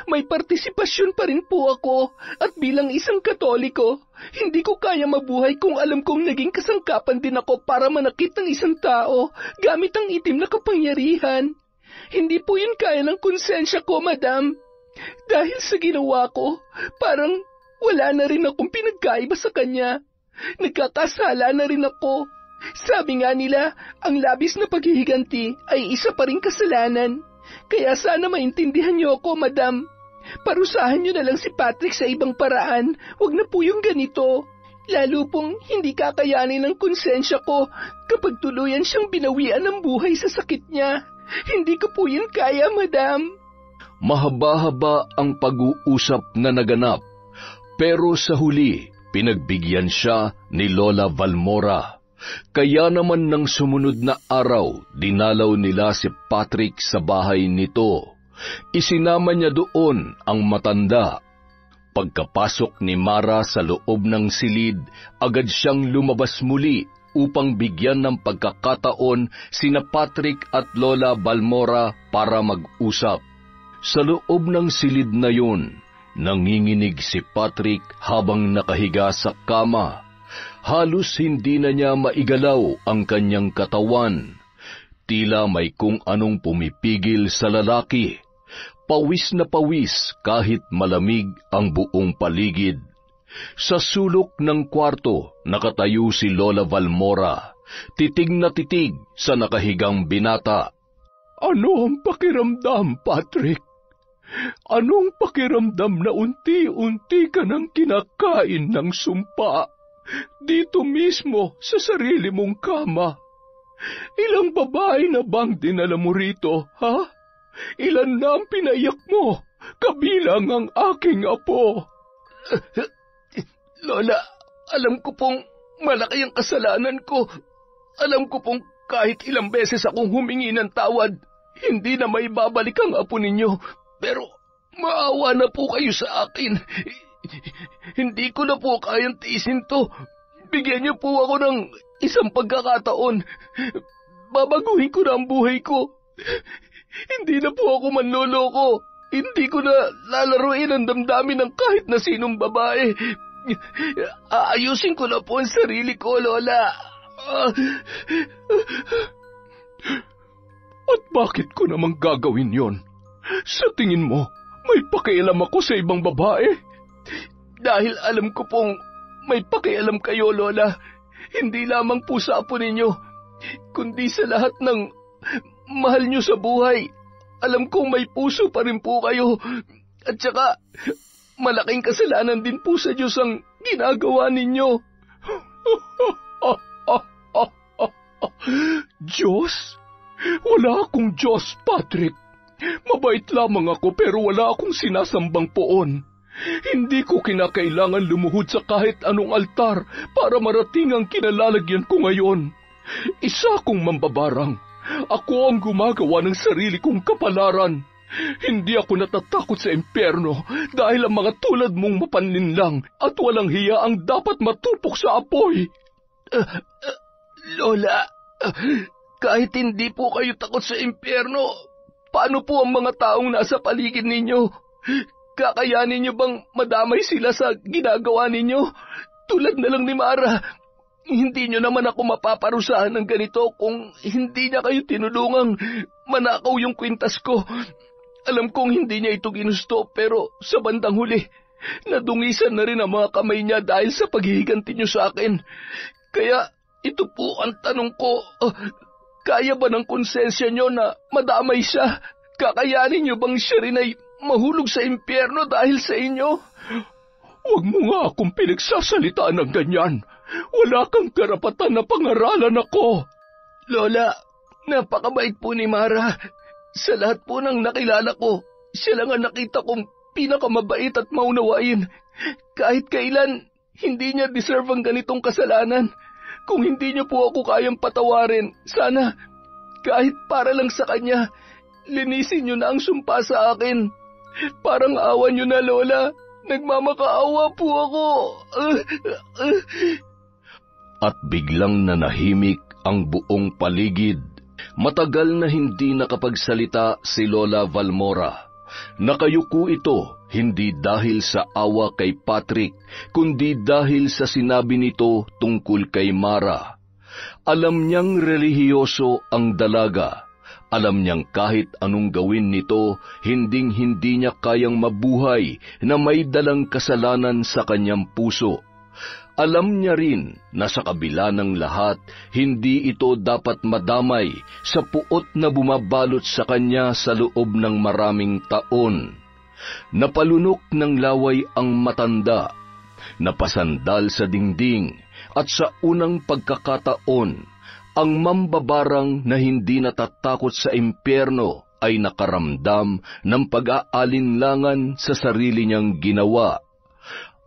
May partisipasyon pa rin po ako at bilang isang Katoliko, hindi ko kaya mabuhay kung alam kong naging kasangkapan din ako para manakit ng isang tao gamit ang itim na kapangyarihan. Hindi po yun kaya ng konsensya ko, Madam. Dahil sa ginawa ko, parang wala na rin akong pinagkaiba sa kanya. Nagkakasala na rin ako. Sabi nga nila, ang labis na paghihiganti ay isa pa ring kasalanan. Kaya sana maintindihan niyo ako, Madam. Parusahan niyo na lang si Patrick sa ibang paraan. Huwag na po yung ganito. Lalo pong hindi kakayanin ng konsensya ko kapag tuluyan siyang binawian ng buhay sa sakit niya. Hindi ko po yun kaya, Madam. Mahaba-haba ang pag-uusap na naganap, pero sa huli, pinagbigyan siya ni Lola Valmora. Kaya naman ng sumunod na araw, dinalaw nila si Patrick sa bahay nito. Isinama niya doon ang matanda. Pagkapasok ni Mara sa loob ng silid, agad siyang lumabas muli upang bigyan ng pagkakataon sina Patrick at Lola Balmora para mag-usap. Sa loob ng silid na yun, nanginginig si Patrick habang nakahiga sa kama. Halos hindi na niya maigalaw ang kanyang katawan. Tila may kung anong pumipigil sa lalaki. Pawis na pawis kahit malamig ang buong paligid. Sa sulok ng kwarto, nakatayo si Lola Balmora, titig na titig sa nakahigang binata. Ano ang pakiramdam, Patrick? Anong pakiramdam na unti-unti ka nang kinakain ng sumpa? Dito mismo sa sarili mong kama. Ilang babae na bang dinala mo rito, ha? Ilan na ang pinaiyak mo, kabilang ang aking apo? Lola, alam ko pong malaki ang kasalanan ko. Alam ko pong kahit ilang beses akong humingi ng tawad, hindi na may babalik ang apo ninyo. Pero maawa na po kayo sa akin. Hindi ko na po kayang tiisin to. Bigyan niyo po ako ng isang pagkakataon. Babaguhin ko na ang buhay ko. Hindi na po ako manloloko. Hindi ko na lalaruin ang damdamin ng kahit na sinong babae. Aayusin ko na po ang sarili ko, Lola. At bakit ko naman gagawin yon? Sa tingin mo, may pakialam ako sa ibang babae? Dahil alam ko pong may pakialam kayo, Lola. Hindi lamang po sa apo ninyo, kundi sa lahat ng mahal nyo sa buhay. Alam kong may puso pa rin po kayo. At saka, malaking kasalanan din po sa Diyos ang ginagawa ninyo. Diyos? Wala akong Diyos, Patrick. Mabait lamang ako pero wala akong sinasambang poon. Hindi ko kinakailangan lumuhod sa kahit anong altar para marating ang kinalalagyan ko ngayon. Isa akong mambabarang. Ako ang gumagawa ng sarili kong kapalaran. Hindi ako natatakot sa impyerno dahil ang mga tulad mong mapanlinlang at walang hiya ang dapat matupok sa apoy. Lola, kahit hindi po kayo takot sa impyerno, paano po ang mga taong nasa paligid ninyo? Kakayanin niyo bang madamay sila sa ginagawa ninyo? Tulad na lang ni Mara. Hindi niyo naman ako mapaparusahan ng ganito kung hindi niya kayo tinulungang manakaw yung kwintas ko. Alam kong hindi niya ito ginusto pero sa bandang huli, nadungisan na rin ang mga kamay niya dahil sa paghihiganti niyo sa akin. Kaya ito po ang tanong ko, kaya ba ng konsensya niyo na madamay siya? Kakayanin niyo bang siya rin ay mahulog sa impyerno dahil sa inyo? Huwag mo nga akong pinagsasalitaan ng ganyan. Wala kang karapatan na pangaralan ako. Lola, napakabait po ni Mara. Sa lahat po ng nakilala ko, siya lang ang nakita kong pinakamabait at maunawain. Kahit kailan, hindi niya deserve ang ganitong kasalanan. Kung hindi niyo po ako kayang patawarin, sana, kahit para lang sa kanya, linisin niyo na ang sumpa sa akin. Parang awa niyo na, Lola. Nagmamakaawa po ako. At biglang nanahimik ang buong paligid. Matagal na hindi nakapagsalita si Lola Balmora. Nakayuko ito hindi dahil sa awa kay Patrick, kundi dahil sa sinabi nito tungkol kay Mara. Alam niyang relihiyoso ang dalaga. Alam niyang kahit anong gawin nito, hinding-hindi niya kayang mabuhay na may dalang kasalanan sa kanyang puso. Alam niya rin na sa kabila ng lahat, hindi ito dapat madamay sa puot na bumabalot sa kanya sa loob ng maraming taon. Napalunok ng laway ang matanda, napasandal sa dingding, at sa unang pagkakataon, ang mambabarang na hindi natatakot sa impyerno ay nakaramdam ng pag-aalinlangan sa sarili niyang ginawa.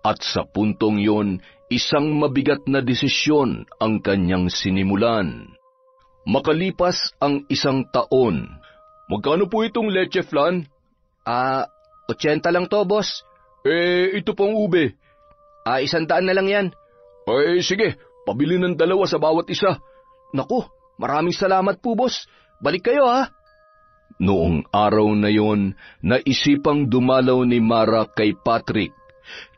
At sa puntong yon, isang mabigat na desisyon ang kanyang sinimulan. Makalipas ang 1 taon. Magkano po itong leche flan? 80 lang to, boss. Ito pang ube. 100 na lang yan. Sige, pabili ng 2 sa bawat isa. Naku, maraming salamat po, boss. Balik kayo, ha? Noong araw na yon, naisipang dumalaw ni Mara kay Patrick.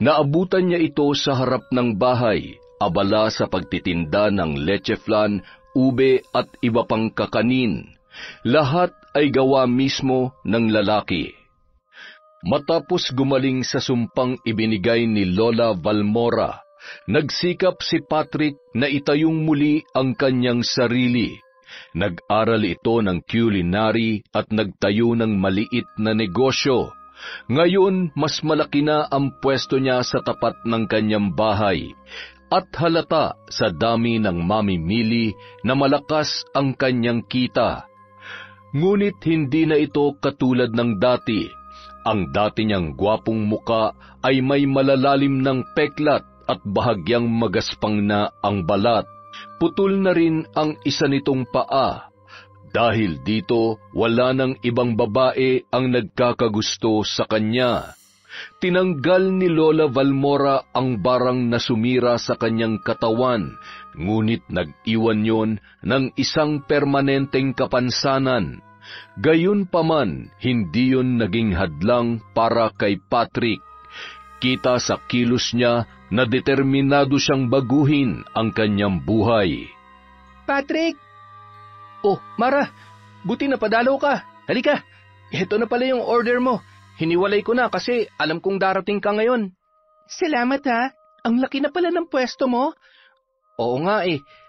Naabutan niya ito sa harap ng bahay, abala sa pagtitinda ng leche flan, ube at iba pang kakanin. Lahat ay gawa mismo ng lalaki. Matapos gumaling sa sumpang ibinigay ni Lola Valmora, nagsikap si Patrick na itayong muli ang kanyang sarili. Nag-aral ito ng culinary at nagtayo ng maliit na negosyo. Ngayon, mas malaki na ang pwesto niya sa tapat ng kanyang bahay. At halata sa dami ng mamimili na malakas ang kanyang kita. Ngunit hindi na ito katulad ng dati. Ang dati niyang gwapong muka ay may malalalim ng peklat at bahagyang magaspang na ang balat. Putol na rin ang isa nitong paa. Dahil dito, wala nang ibang babae ang nagkakagusto sa kanya. Tinanggal ni Lola Valmora ang barang na sumira sa kanyang katawan, ngunit nag-iwan yon ng isang permanenteng kapansanan. Gayunpaman, hindi yon naging hadlang para kay Patrick. Kita sa kilos niya na determinado siyang baguhin ang kanyang buhay. Patrick! Oh, Mara, buti na padalaw ka. Halika, ito na pala yung order mo. Hiniwalay ko na kasi alam kong darating ka ngayon. Salamat ha, ang laki na pala ng pwesto mo. Oo nga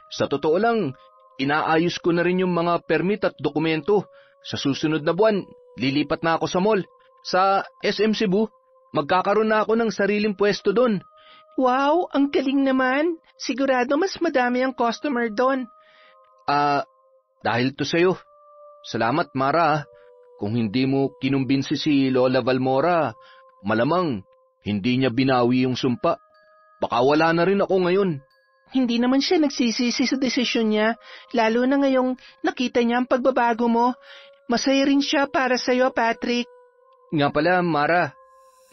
sa totoo lang, inaayos ko na rin yung mga permit at dokumento. Sa susunod na buwan, lilipat na ako sa mall. Sa SM Cebu, magkakaroon na ako ng sariling pwesto doon. Wow, ang galing naman. Sigurado mas madami ang customer doon. Dahil to sa'yo. Salamat, Mara. Kung hindi mo kinumbinsi si Lola Valmora, malamang hindi niya binawi yung sumpa. Baka wala na rin ako ngayon. Hindi naman siya nagsisisi sa desisyon niya, lalo na ngayong nakita niya ang pagbabago mo. Masaya rin siya para sa'yo, Patrick. Nga pala, Mara.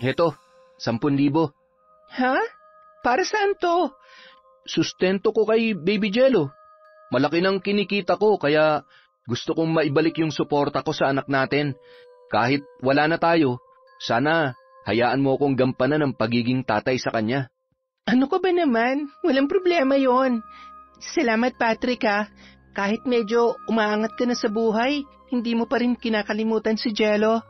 Heto, 10,000. Ha? Para saan to? Sustento ko kay Baby Jello. Malaki nang kinikita ko kaya gusto kong maibalik yung suporta ko sa anak natin. Kahit wala na tayo, sana hayaan mo akong gampanan ng pagiging tatay sa kanya. Ano ka ba naman? Walang problema yon. Salamat, Patrick ha. Kahit medyo umaangat ka na sa buhay, hindi mo pa rin kinakalimutan si Jello.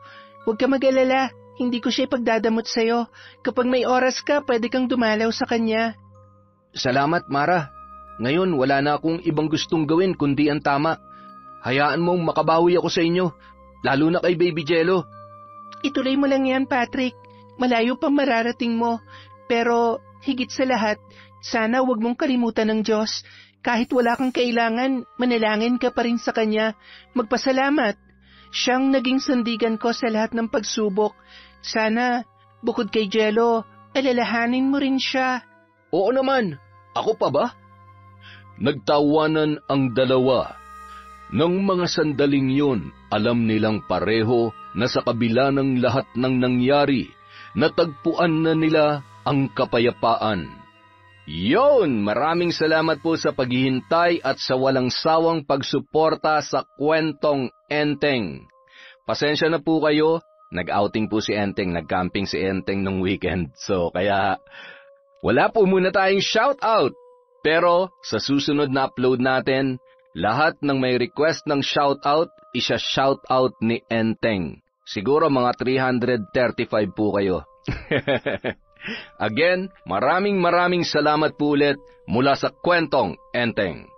Huwag ka mag-alala, hindi ko siya ipagdadamot sa'yo. Kapag may oras ka, pwede kang dumalaw sa kanya. Salamat, Mara. Ngayon, wala na akong ibang gustong gawin kundi ang tama. Hayaan mong makabawi ako sa inyo, lalo na kay Baby Jello. Ituloy mo lang yan, Patrick. Malayo pa mararating mo. Pero higit sa lahat, sana huwag mong kalimutan ng Diyos. Kahit wala kang kailangan, manalangin ka pa rin sa Kanya. Magpasalamat. Siyang naging sandigan ko sa lahat ng pagsubok. Sana, bukod kay Jello, alalahanin mo rin siya. Oo naman. Ako pa ba? Nagtawanan ang dalawa. Nang mga sandaling yun, alam nilang pareho na sa kabila ng lahat ng nangyari, natagpuan na nila ang kapayapaan. Yon, maraming salamat po sa paghihintay at sa walang sawang pagsuporta sa kwentong Enteng. Pasensya na po kayo, nag-outing po si Enteng, nag-camping si Enteng nung weekend. So kaya wala po muna tayong shoutout. Pero sa susunod na upload natin, lahat ng may request ng shoutout, isa-shoutout ni Enteng. Siguro mga 335 po kayo. Again, maraming salamat po ulit mula sa kwentong Enteng.